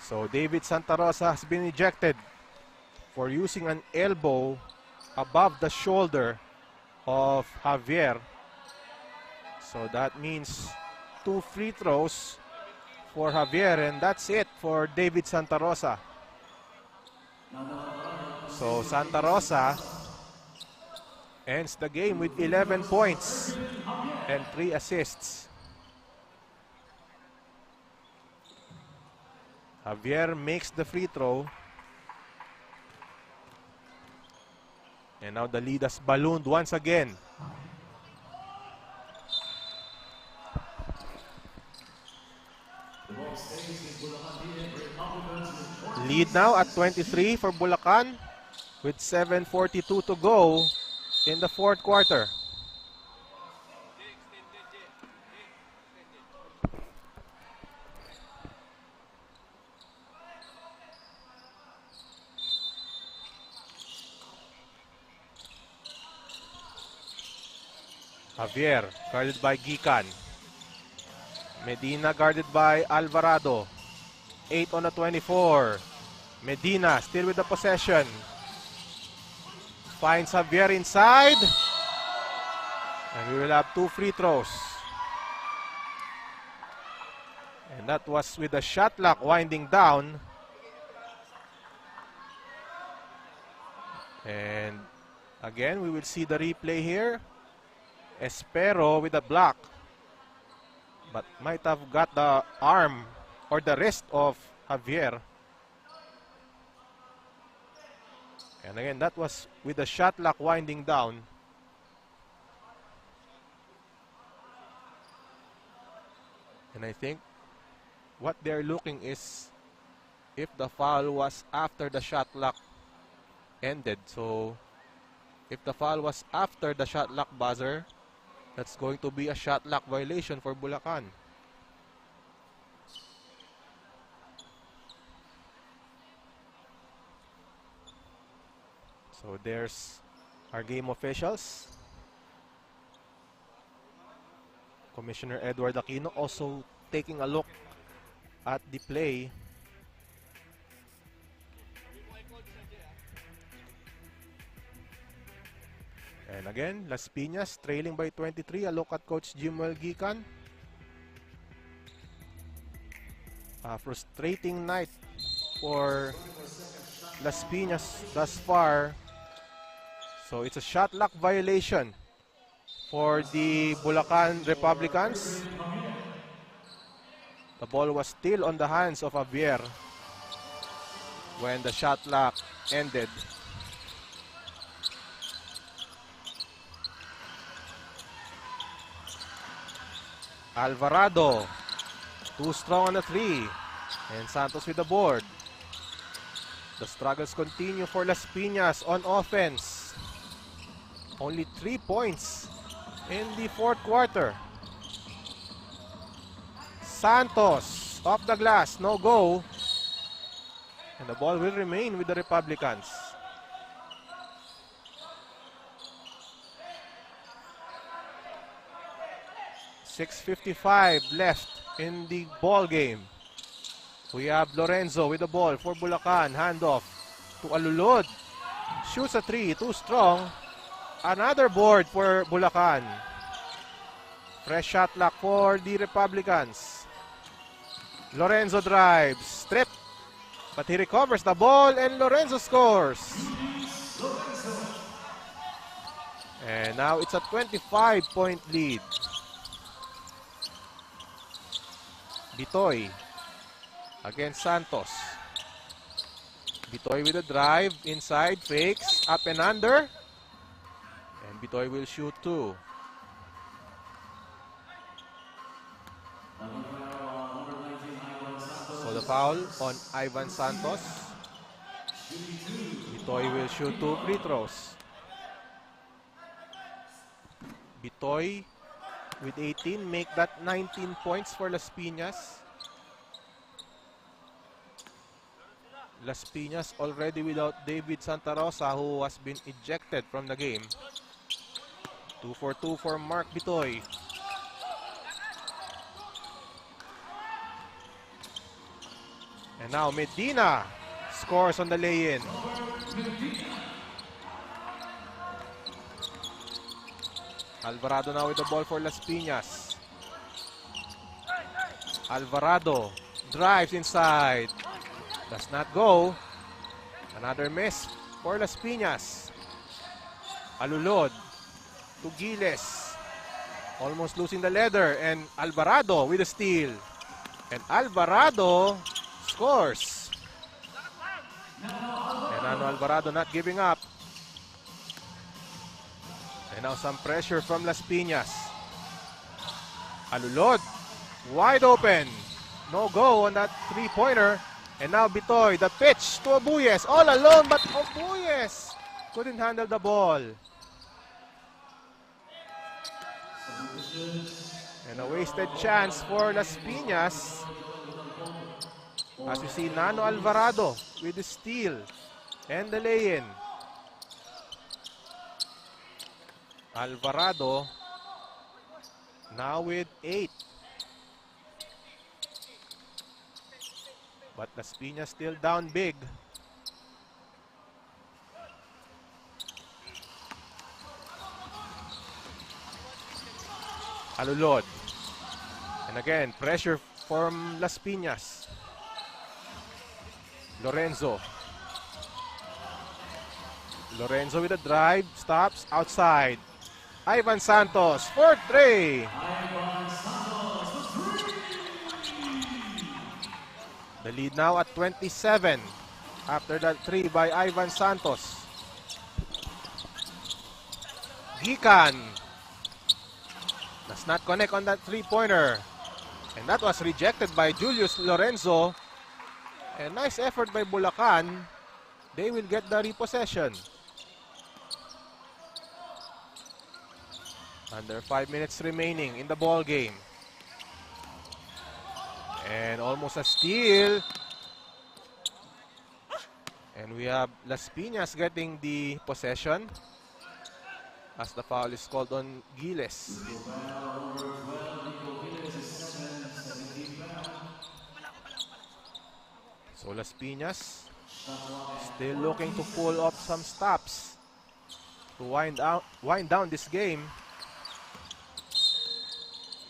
So David Santa Rosa has been ejected for using an elbow above the shoulder of Javier. So that means 2 free throws for Javier, and that's it for David Santa Rosa. So Santa Rosa ends the game with 11 points and 3 assists. Javier makes the free throw. And now the lead has ballooned once again. Lead now at 23 for Bulacan with 7:42 to go in the fourth quarter. Javier guarded by Gikan. Medina guarded by Alvarado. 8 on the 24. Medina still with the possession. Finds Javier inside. And we will have 2 free throws. And that was with the shot clock winding down. And again, we will see the replay here. Espero with a block, but might have got the arm or the wrist of Javier. And again, that was with the shot clock winding down. And I think what they're looking is if the foul was after the shot clock ended. So if the foul was after the shot clock buzzer, that's going to be a shot clock violation for Bulacan. So there's our game officials. Commissioner Edward Aquino also taking a look at the play. And again, Las Piñas trailing by 23. A look at Coach Jimel Gikan. A frustrating night for Las Piñas thus far. So it's a shot clock violation for the Bulacan Republicans. The ball was still on the hands of Javier when the shot clock ended. Alvarado, too strong on the 3, and Santos with the board. The struggles continue for Las Piñas on offense. Only 3 points in the fourth quarter. Santos off the glass, no go. And the ball will remain with the Republicans. .6:55 left in the ball game. We have Lorenzo with the ball for Bulacan. Handoff to Alulod. Shoots a 3, too strong. Another board for Bulacan. Fresh shot clock for the Republicans. Lorenzo drives, strip, but he recovers the ball and Lorenzo scores. And now it's a 25-point lead. Bitoy against Santos. Bitoy with a drive, inside, fakes, up and under. And Bitoy will shoot 2. So the foul on Ivan Santos. Bitoy will shoot 2 free throws. Bitoy with 18, make that 19 points for Las Piñas. Las Piñas already without David Santa Rosa, who has been ejected from the game. 2 for 2 for Mark Bitoy. And now Medina scores on the lay-in. Alvarado now with the ball for Las Piñas. Alvarado drives inside. Does not go. Another miss for Las Piñas. Alulod to Giles. Almost losing the leather. And Alvarado with a steal. And Alvarado scores. And Alvarado not giving up. And now some pressure from Las Piñas. Alulod, wide open. No go on that three-pointer. And now Bitoy, the pitch to Abuyes. All alone, but Abuyes couldn't handle the ball. And a wasted chance for Las Piñas. As you see, Nano Alvarado with the steal and the lay-in. Alvarado now with 8. But Las Piñas still down big. Alulod. And again, pressure from Las Piñas. Lorenzo. Lorenzo with a drive, stops outside. Ivan Santos for 3. The lead now at 27 after that 3 by Ivan Santos. Gikan does not connect on that three-pointer. And that was rejected by Julius Lorenzo. And nice effort by Bulacan. They will get the repossession. Under 5 minutes remaining in the ball game. And almost a steal. And we have Las Piñas getting the possession as the foul is called on Giles. So Las Piñas still looking to pull up some stops to wind down this game.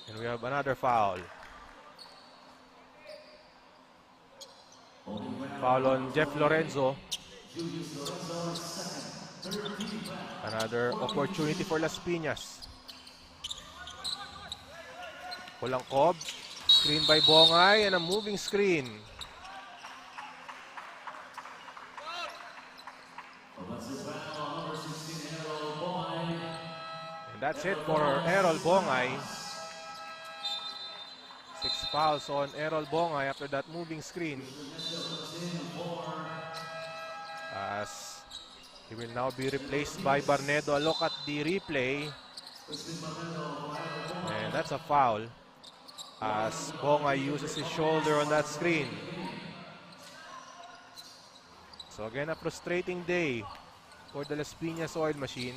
And we have another foul. Foul on Jeff Lorenzo. Another opportunity for Las Piñas. Kolangkob. Screen by Bongay and a moving screen. And that's it for Errol Bongay. 6 fouls on Errol Bongay after that moving screen. As He will now be replaced by Barnedo. A look at the replay. And that's a foul as Bonga uses his shoulder on that screen. So again, a frustrating day for the Las Piñas Oil Machine.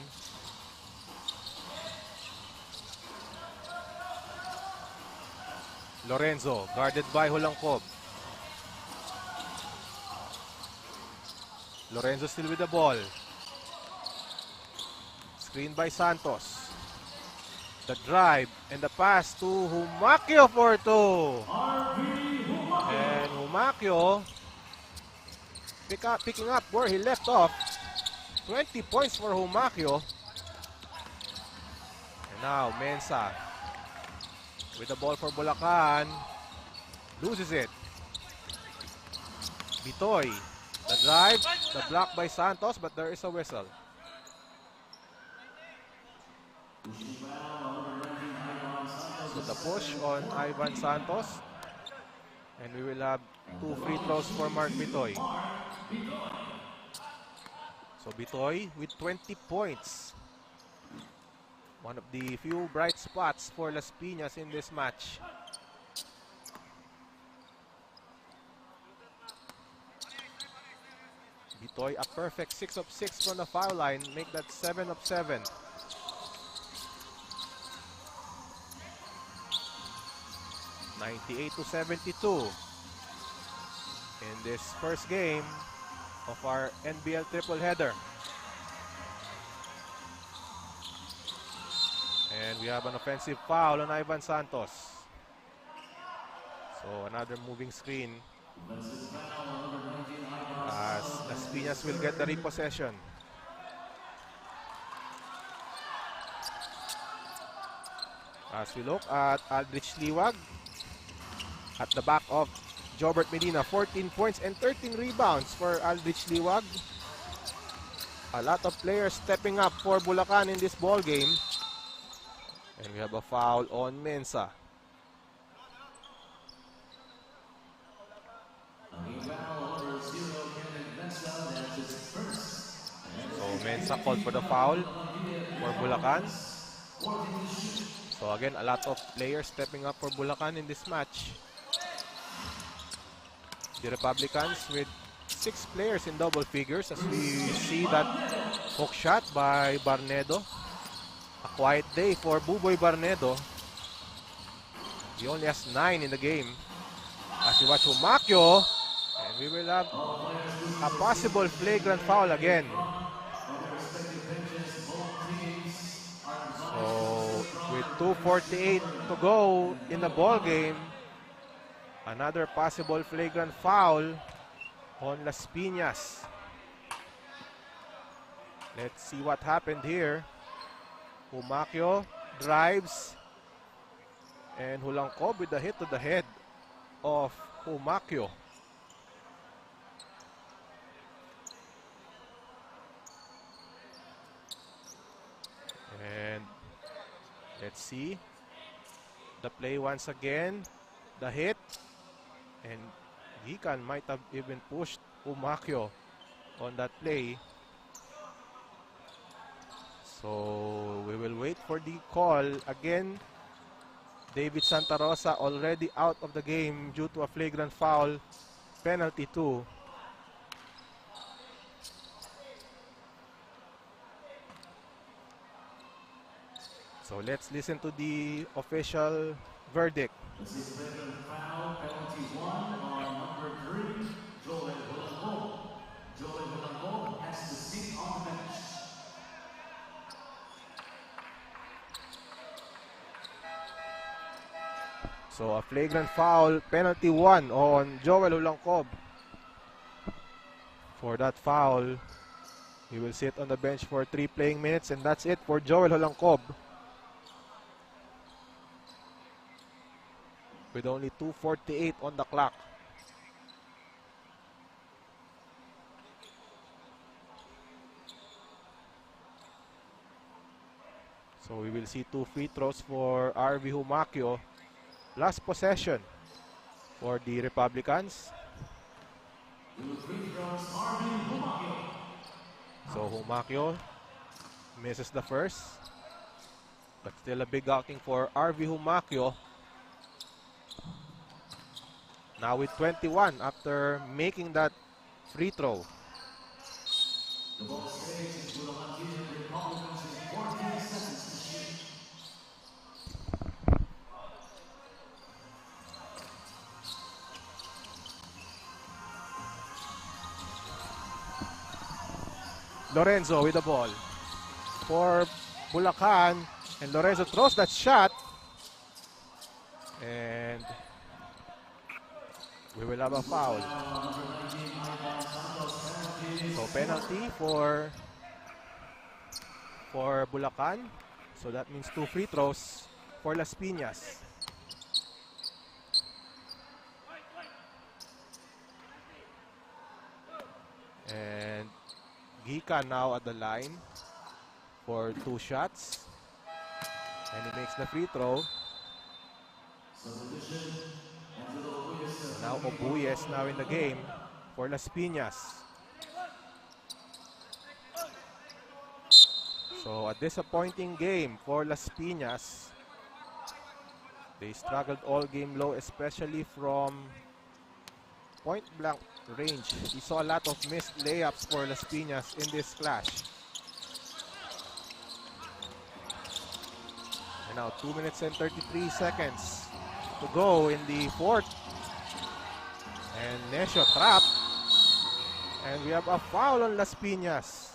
Lorenzo, guarded by Hulangkob. Lorenzo still with the ball. Screen by Santos. The drive and the pass to Humakio for 2. And Humakio picking up where he left off. 20 points for Humakio. And now Mensah with the ball for Bulacan. Loses it. Bitoy. The drive, the block by Santos, but there is a whistle. So the push on Ivan Santos. And we will have 2 free throws for Mark Bitoy. So Bitoy with 20 points. One of the few bright spots for Las Piñas in this match. Bitoy, a perfect 6 of 6 from the foul line. Make that 7 of 7. (98-72) in this first game of our NBL triple header. And we have an offensive foul on Ivan Santos. So another moving screen as Las Piñas will get the repossession. As we look at Aldrich Liwag at the back of Jobert Medina, 14 points and 13 rebounds for Aldrich Liwag. A lot of players stepping up for Bulacan in this ball game. And we have a foul on Mensah. So Mensah called for the foul for Bulacan. So again, a lot of players stepping up for Bulacan in this match. The Republicans with 6 players in double figures as we see that hook shot by Barnedo. A quiet day for Buboy Barnedo. He only has 9 in the game. As we watch Humakio, and we will have a possible flagrant foul again. So with 2:48 to go in the ball game, another possible flagrant foul on Las Piñas. Let's see what happened here. Humakio drives, and Hulangkob with the hit to the head of Humakio. And let's see the play once again. The hit, and Gikan might have even pushed Humakio on that play. So we will wait for the call. Again, David Santa Rosa already out of the game due to a flagrant foul, penalty 2. So let's listen to the official verdict. This is flagrant foul, penalty 1 on number 3, Joel Hulangkob. Joel Hulangkob has to sit on the bench. So a flagrant foul, penalty 1 on Joel Hulangkob. For that foul, he will sit on the bench for 3 playing minutes, and that's it for Joel Hulangkob. With only 2:48 on the clock. So we will see 2 free throws for RV Humakio. Last possession for the Republicans. 2 free throws, RV Humakio. So Humaquio misses the first. But still a big outing for RV Humaquio. Now with 21 after making that free throw. Lorenzo with the ball for Bulacan, and Lorenzo throws that shot, and we will have a foul. So penalty for Bulacan. So that means 2 free throws for Las Piñas. And Gika now at the line for 2 shots. And he makes the free throw. Now Obuyes now in the game for Las Piñas. So a disappointing game for Las Piñas. They struggled all game long, especially from point blank range. We saw a lot of missed layups for Las Piñas in this clash. And now 2 minutes and 33 seconds to go in the fourth. And Necio trapped. And we have a foul on Las Piñas.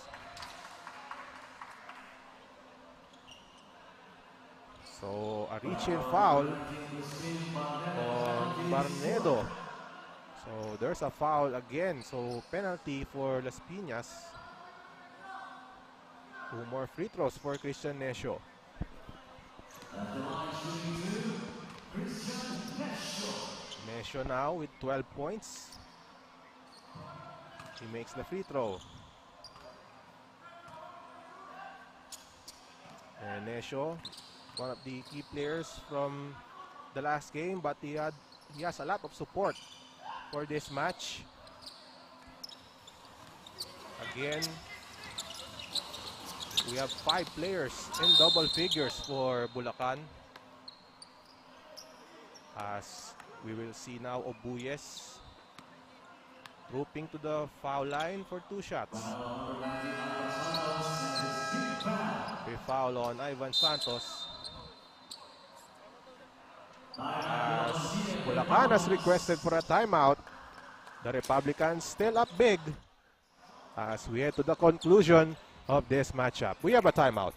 So a reach-in foul on Barnedo. So there's a foul again. So penalty for Las Piñas. 2 more free throws for Christian Necio. Necio now with 12 points. He makes the free throw. And Necio, one of the key players from the last game, but he has a lot of support for this match. Again, we have 5 players in double figures for Bulacan. As we will see now Obuyes trooping to the foul line for 2 shots. A foul on Ivan Santos. As Bulacan has requested for a timeout, the Republicans still up big as we head to the conclusion of this matchup. We have a timeout.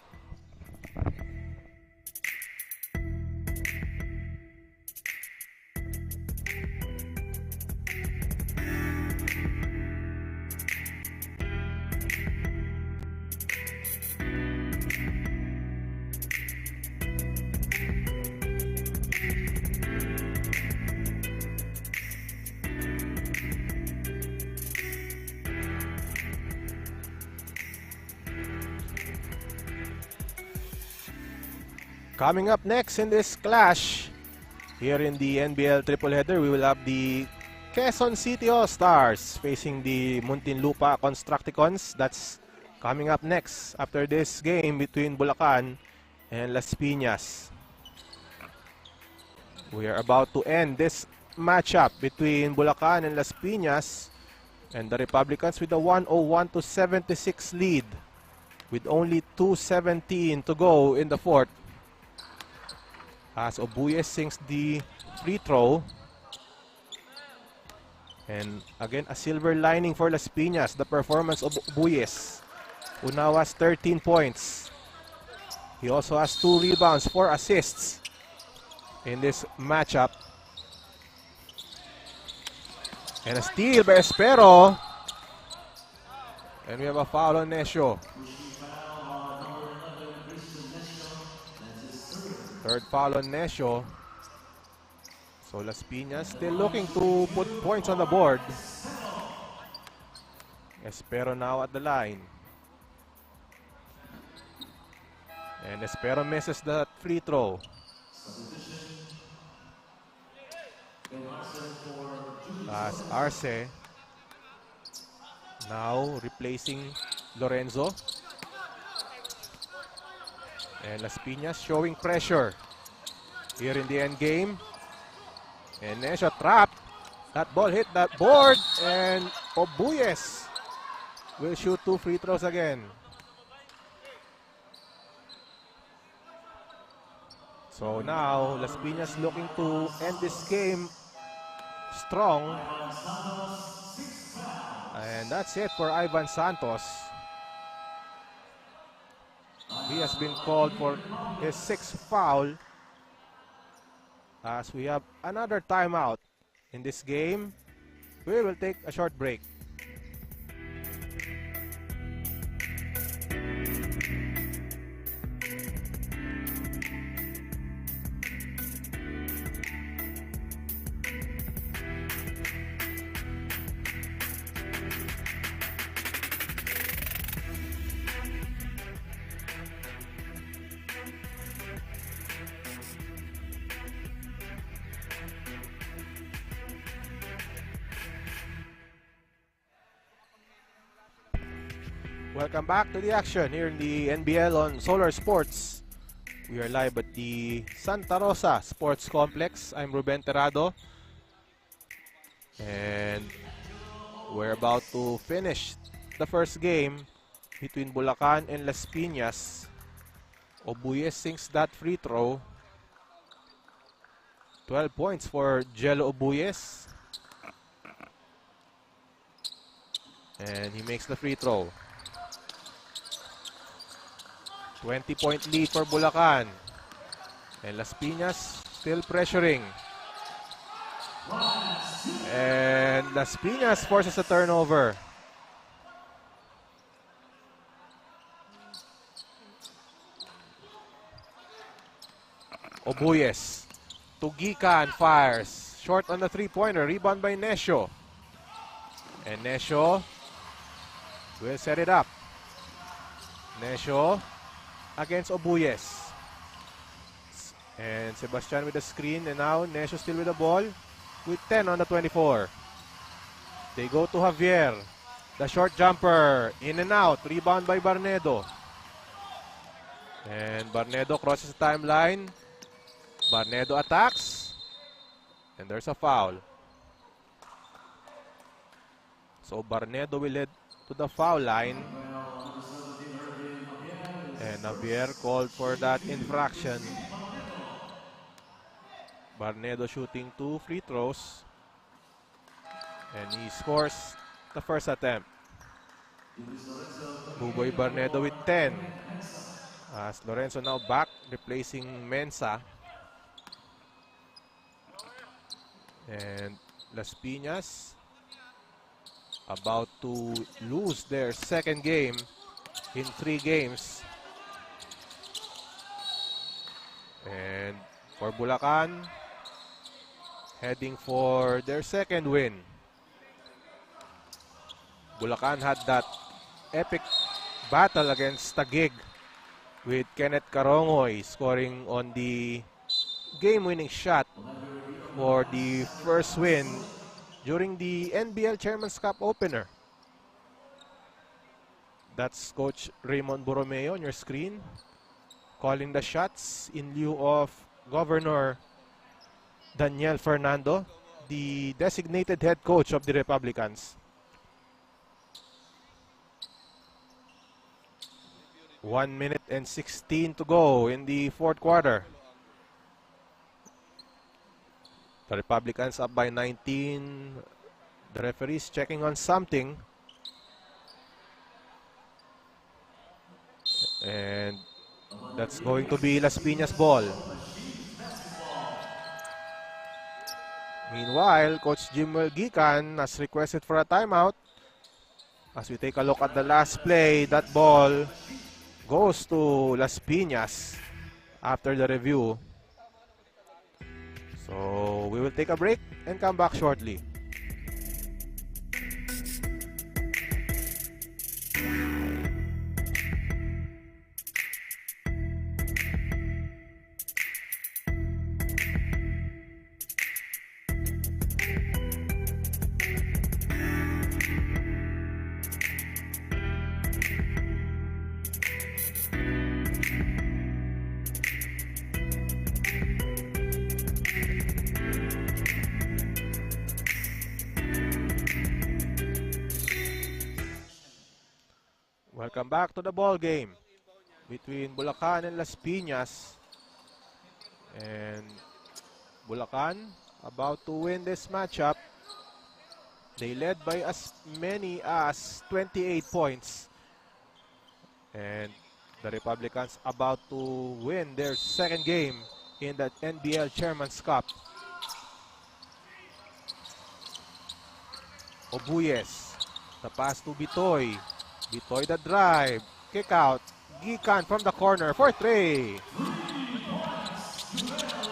Coming up next in this clash, here in the NBL triple header, we will have the Quezon City All-Stars facing the Muntinlupa Constructicons. That's coming up next after this game between Bulacan and Las Piñas. We are about to end this matchup between Bulacan and Las Piñas, and the Republicans with a 101-76 lead with only 2:17 to go in the fourth. As Obuyes sinks the free throw. And again, a silver lining for Las Piñas, the performance of Obuyes, who now has 13 points. He also has 2 rebounds, 4 assists in this matchup. And a steal by Espero. And we have a foul on Necio. Third foul on Necio. So Las Piñas still looking to put points on the board. Espero now at the line. And Espero misses the free throw. As Arce now replacing Lorenzo. And Las Piñas showing pressure here in the end game. And Nesha trapped. That ball hit that board. And Obuyes will shoot 2 free throws again. So now, Las Piñas looking to end this game strong. And that's it for Ivan Santos. He has been called for his 6th foul. As we have another timeout in this game, we will take a short break. Welcome back to the action here in the NBL on Solar Sports. We are live at the Santa Rosa Sports Complex. I'm Ruben Terrado. And we're about to finish the first game between Bulacan and Las Piñas. Obuyes sinks that free throw. 12 points for Jello Obuyes. And he makes the free throw. 20-point lead for Bulacan. And Las Piñas still pressuring. And Las Piñas forces a turnover. Obuyes. Tugikan fires. Short on the three-pointer. Rebound by Nesho. And Nesho will set it up. Nesho against Obuyes. And Sebastian with the screen. And now Nesho still with the ball. With 10 on the 24. They go to Javier. The short jumper. In and out. Rebound by Barnedo. And Barnedo crosses the timeline. Barnedo attacks. And there's a foul. So Barnedo will lead to the foul line. And Javier called for that infraction. Barnedo shooting 2 free throws. And he scores the first attempt. Buboy Barnedo with 10. As Lorenzo now back, replacing Mensa. And Las Piñas about to lose their second game in 3 games. And for Bulacan, heading for their second win. Bulacan had that epic battle against Taguig with Kenneth Carongoy scoring on the game-winning shot for the first win during the NBL Chairman's Cup opener. That's Coach Raymond Borromeo on your screen, calling the shots in lieu of Governor Daniel Fernando, the designated head coach of the Republicans. 1 minute and 16 to go in the fourth quarter. The Republicans up by 19. The referees checking on something. And that's going to be Las Piñas ball. Meanwhile, Coach Jimwell Gikan has requested for a timeout. As we take a look at the last play, that ball goes to Las Piñas after the review. So we will take a break and come back shortly. Welcome back to the ball game between Bulacan and Las Piñas. And Bulacan about to win this matchup. They led by as many as 28 points. And the Republicans about to win their second game in the NBL Chairman's Cup. Obuyes, the pass to Bitoy. Bitoy the drive, kick out. Gikan from the corner for 3.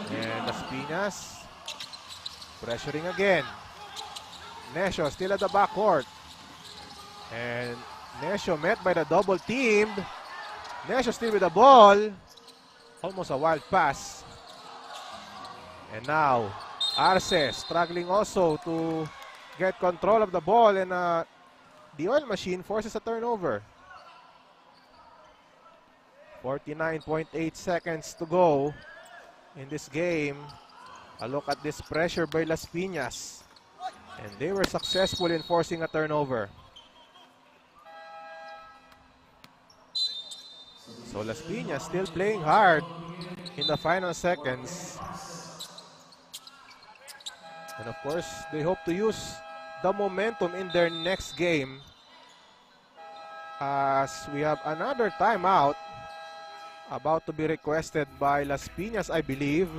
And Las Piñas pressuring again. Nesho still at the backcourt. And Nesho met by the double teamed. Nesho still with the ball. Almost a wild pass. And now, Arce struggling also to get control of the ball. And the oil machine forces a turnover. 49.8 seconds to go in this game. A look at this pressure by Las Piñas. And they were successful in forcing a turnover. So Las Piñas still playing hard in the final seconds. And of course, they hope to use the momentum in their next game. As we have another timeout about to be requested by Las Piñas, I believe.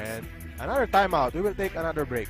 And another timeout. We will take another break.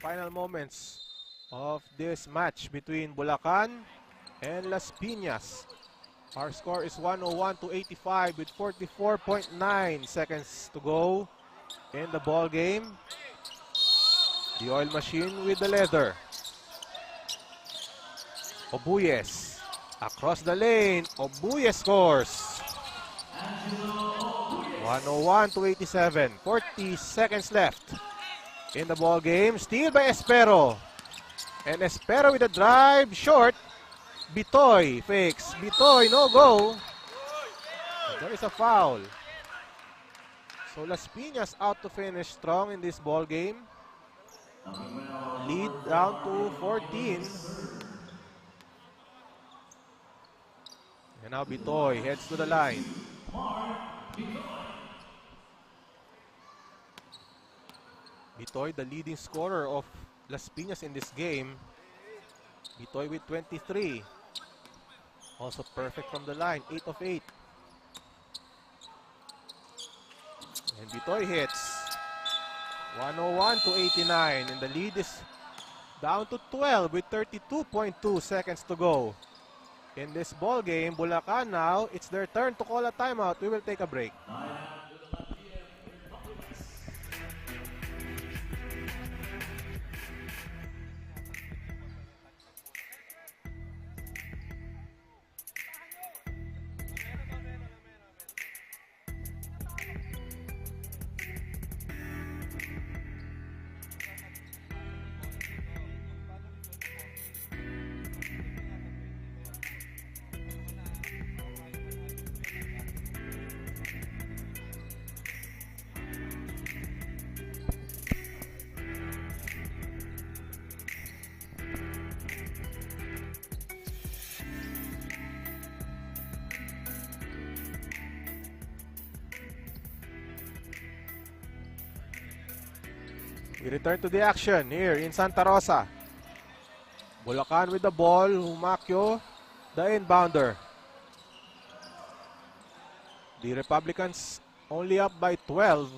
Final moments of this match between Bulacan and Las Piñas. Our score is 101-85 with 44.9 seconds to go in the ball game. The oil machine with the leather. Obuyes across the lane. Obuyes scores. 101-87. 40 seconds left in the ball game. Steal by Espero. And Espero with a drive short. Bitoy fakes. Bitoy, no go. And there is a foul. So Las Piñas out to finish strong in this ball game. Lead down to 14. And now Bitoy heads to the line. Bitoy, the leading scorer of Las Piñas in this game. Bitoy with 23. Also perfect from the line, 8 of 8. And Bitoy hits. 101-89. And the lead is down to 12 with 32.2 seconds to go. In this ball game, Bulacan now, it's their turn to call a timeout. We will take a break. We return to the action here in Santa Rosa. Bulacan with the ball. Humakyo, the inbounder. The Republicans only up by 12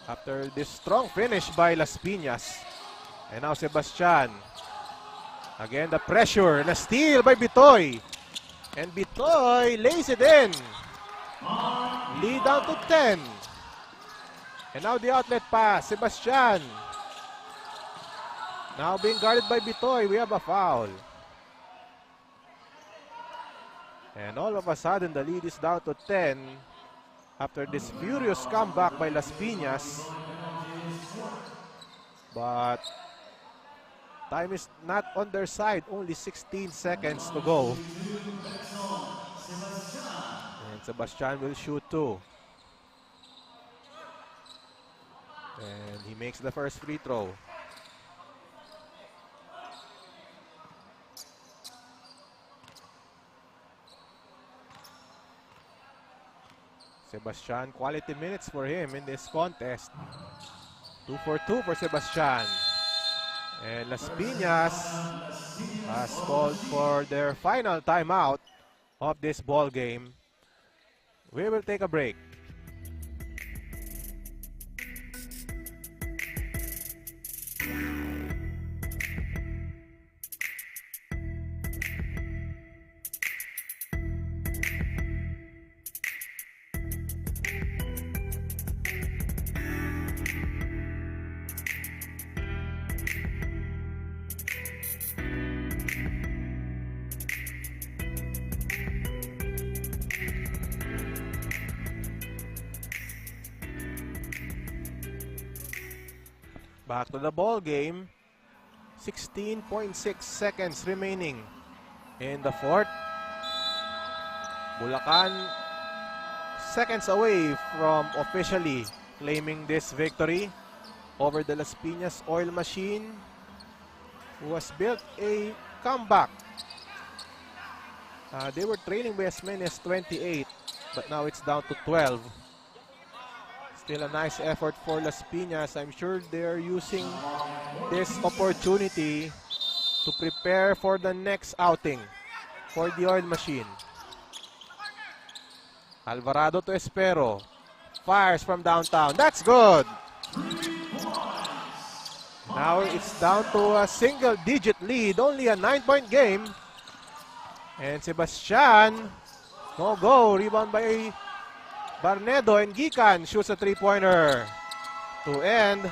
after this strong finish by Las Piñas. And now Sebastian. Again, the pressure. And a steal by Bitoy. And Bitoy lays it in. Lead down to 10. And now the outlet pass. Sebastian. Now being guarded by Bitoy. We have a foul. And all of a sudden, the lead is down to 10 after this furious comeback by Las Piñas. But time is not on their side. Only 16 seconds to go. And Sebastian will shoot 2. And he makes the first free throw. Sebastian, quality minutes for him in this contest. 2 for 2 for Sebastian. And Las Piñas has called for their final timeout of this ball game. We will take a break. Back to the ball game. 16.6 seconds remaining in the fourth. Bulacan seconds away from officially claiming this victory over the Las Piñas Oil Machine, who has built a comeback. They were trailing by as many as 28, but now it's down to 12. Still a nice effort for Las Piñas. I'm sure they're using this opportunity to prepare for the next outing for the Oil Machine. Alvarado to Espero. Fires from downtown. That's good. Now it's down to a single-digit lead. Only a 9-point game. And Sebastian, no go. Rebound by Barnedo, and Gikan shoots a three-pointer to end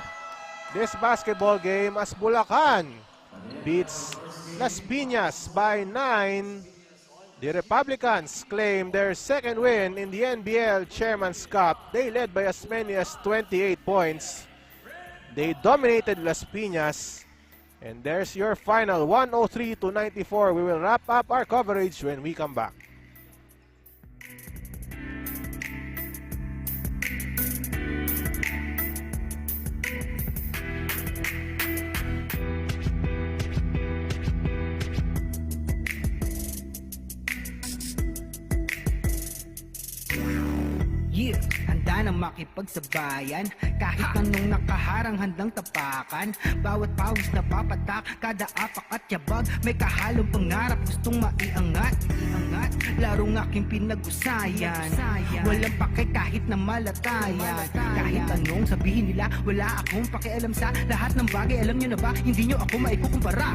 this basketball game as Bulacan beats Las Piñas by 9. The Republicans claim their second win in the NBL Chairman's Cup. They led by as many as 28 points. They dominated Las Piñas. And there's your final, 103-94. We will wrap up our coverage when we come back. Handa na makipagsabayan kahit anong nakaharang handang tapakan. Bawat pawis na papatak, kada apak at yabag, may kahalong pangarap gustong maiangat. Larong aking pinag-usayan, walang pake kahit na malatayan. Kahit anong sabihin nila, wala akong pakialam sa lahat ng bagay. Alam nyo na ba, hindi nyo ako maikukumpara.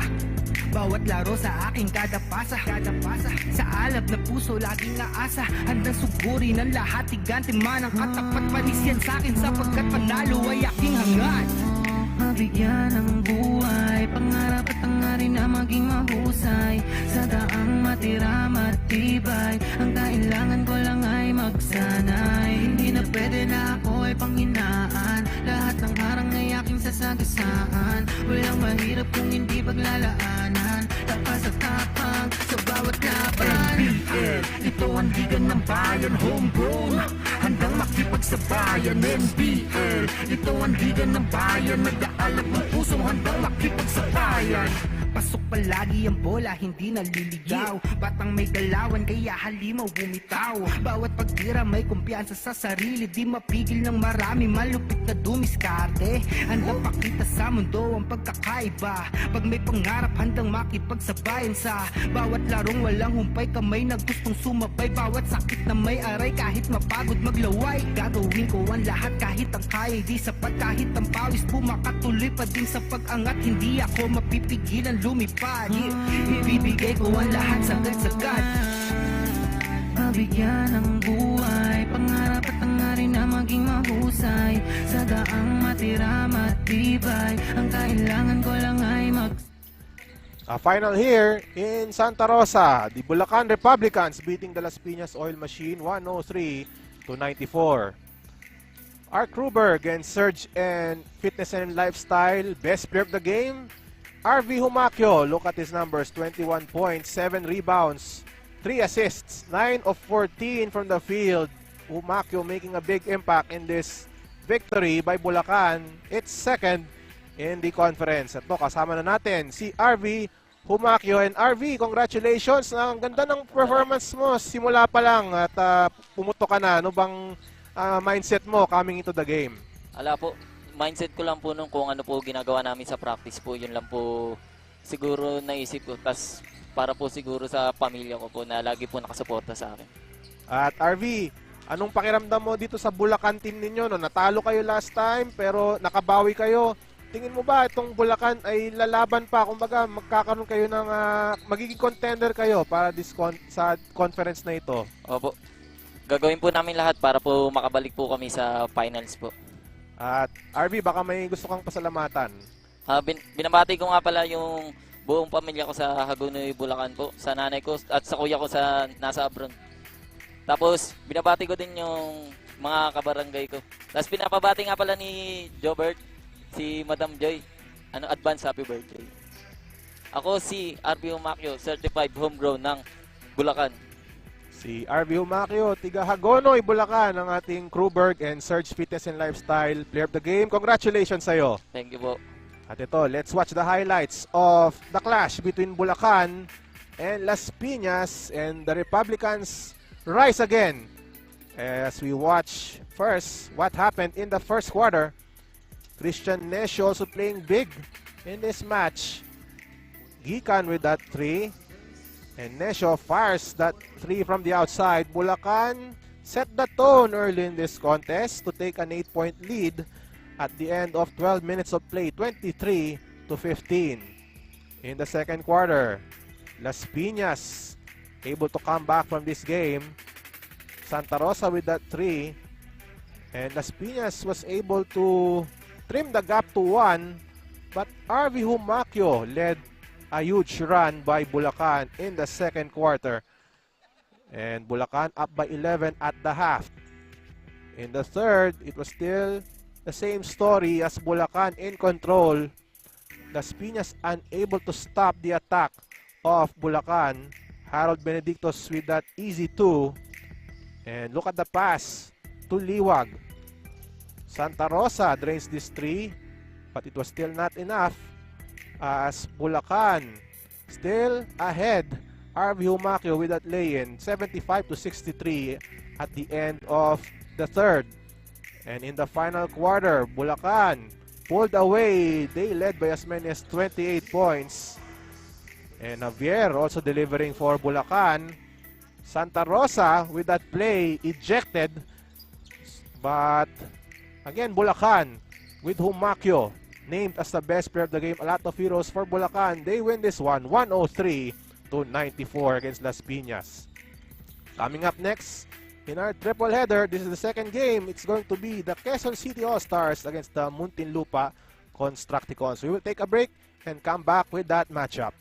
Bawat laro sa aking kada pasa, sa alab na puso laging naasa. Handang sugurin ang lahat, tigante man ang katapat, panis yan sa'kin sapagkat panalo ay aking hangad. Mabigyan ng buhay, pangarap at hangarin na maging mahusay. Sa daang matira matibay, ang kailangan ko lang ay magsanay. Hindi na pwede na ako ay panghinaan, lahat ng harang ay aking sasagasaan. Walang mahirap kung hindi paglalaanan, tapas at tapang sa bawat laban. NBL, ito ang ligan ng bayan, homegrown, handang makipagsabayan. NBL, ito ang ligan ng bayan, nag-aalap ng pusong handang makipagsabayan. Pasok palagi ang bola, hindi naliligaw. Batang may galawan, kaya halimaw bumitaw. Bawat pagtira may kumpiyansa sa sarili, di mapigil ng marami, malupit na dumiskarte. Handang pakita sa mundo ang pagkakaiba. Pag may pangarap, handang makipagsabayan sa bawat larong walang humpay, kamay na gustong sumabay. Bawat sakit na may aray, kahit mapagod maglaway, gagawin ko ang lahat kahit ang kaya di sapat. Kahit ang pawis bumakatuloy pa din sa pag-angat, hindi ako mapipigilan lumipad. Ibibigay ko ang lahat sagad-sagad. Mabigyan ng buhay, pangarap at hangarin na maging mahusay. Sa daang matira matibay, ang kailangan ko lang ay A final here in Santa Rosa. The Bulacan Republicans beating the Las Piñas Oil Machine 103-94. Art Kruberg and Surge and Fitness and Lifestyle, best player of the game, RV Humakyo. Look at his numbers, 21 points, 7 rebounds, 3 assists, 9 of 14 from the field. Humakyo making a big impact in this victory by Bulacan. It's second in the conference. At kasama na natin si RV Humakyo. And RV, congratulations. Ang ganda ng performance mo simula pa lang at pumuto ka na. Ano bang mindset mo coming into the game? Ala po, mindset ko lang po nung kung ano po ginagawa namin sa practice po. Yun lang po siguro naisip ko. Tas para po siguro sa pamilya ko po na lagi po nakasuporta sa akin. At RV, anong pakiramdam mo dito sa Bulacan team ninyo? No? Natalo kayo last time pero nakabawi kayo. Tingin mo ba itong Bulacan ay lalaban pa? Kumbaga magkakaroon kayo ng magiging contender kayo para sa conference na ito? Opo. Gagawin po namin lahat para po makabalik po kami sa finals po. At RV, baka may gusto kang pasalamatan. Binabati ko nga pala yung buong pamilya ko sa Hagonoy, Bulacan po. Sa nanay ko at sa kuya ko sa nasa abroad. Tapos binabati ko din yung mga kabarangay ko. Tapos pinapabati nga pala ni Jobert, si Madam Joy. Advance happy birthday. Ako si RV Humakyo, certified homegrown ng Bulacan. Si RV Humakyo, tiga Hagonoy, Bulacan, ang ating Kruberg and Surge Fitness and Lifestyle player of the game. Congratulations sa'yo. Thank you po. At ito, let's watch the highlights of the clash between Bulacan and Las Piñas, and the Republicans rise again. As we watch first what happened in the first quarter. Christian Nesio also playing big in this match. Gikan with that 3. And Nesio fires that 3 from the outside. Bulacan set the tone early in this contest to take an 8-point lead at the end of 12 minutes of play, 23-15. In the second quarter, Las Piñas able to come back from this game. Santa Rosa with that 3. And Las Piñas was able to trim the gap to 1. But RV Humakyo led a huge run by Bulacan in the second quarter. And Bulacan up by 11 at the half. In the third, it was still the same story as Bulacan in control. Las Piñas unable to stop the attack of Bulacan. Harold Benedictos with that easy 2. And look at the pass to Liwag. Santa Rosa drains this 3, but it was still not enough as Bulacan still ahead. RV Humakyo with that lay-in, 75-63 at the end of the third. And in the final quarter, Bulacan pulled away. They led by as many as 28 points. And Javier also delivering for Bulacan. Santa Rosa with that play ejected. But again, Bulacan with Humakyo named as the best player of the game. A lot of heroes for Bulacan. They win this one, 103-94 against Las Piñas. Coming up next in our triple header, this is the second game. It's going to be the Quezon City All-Stars against the Muntinlupa Constructicons. We will take a break and come back with that matchup.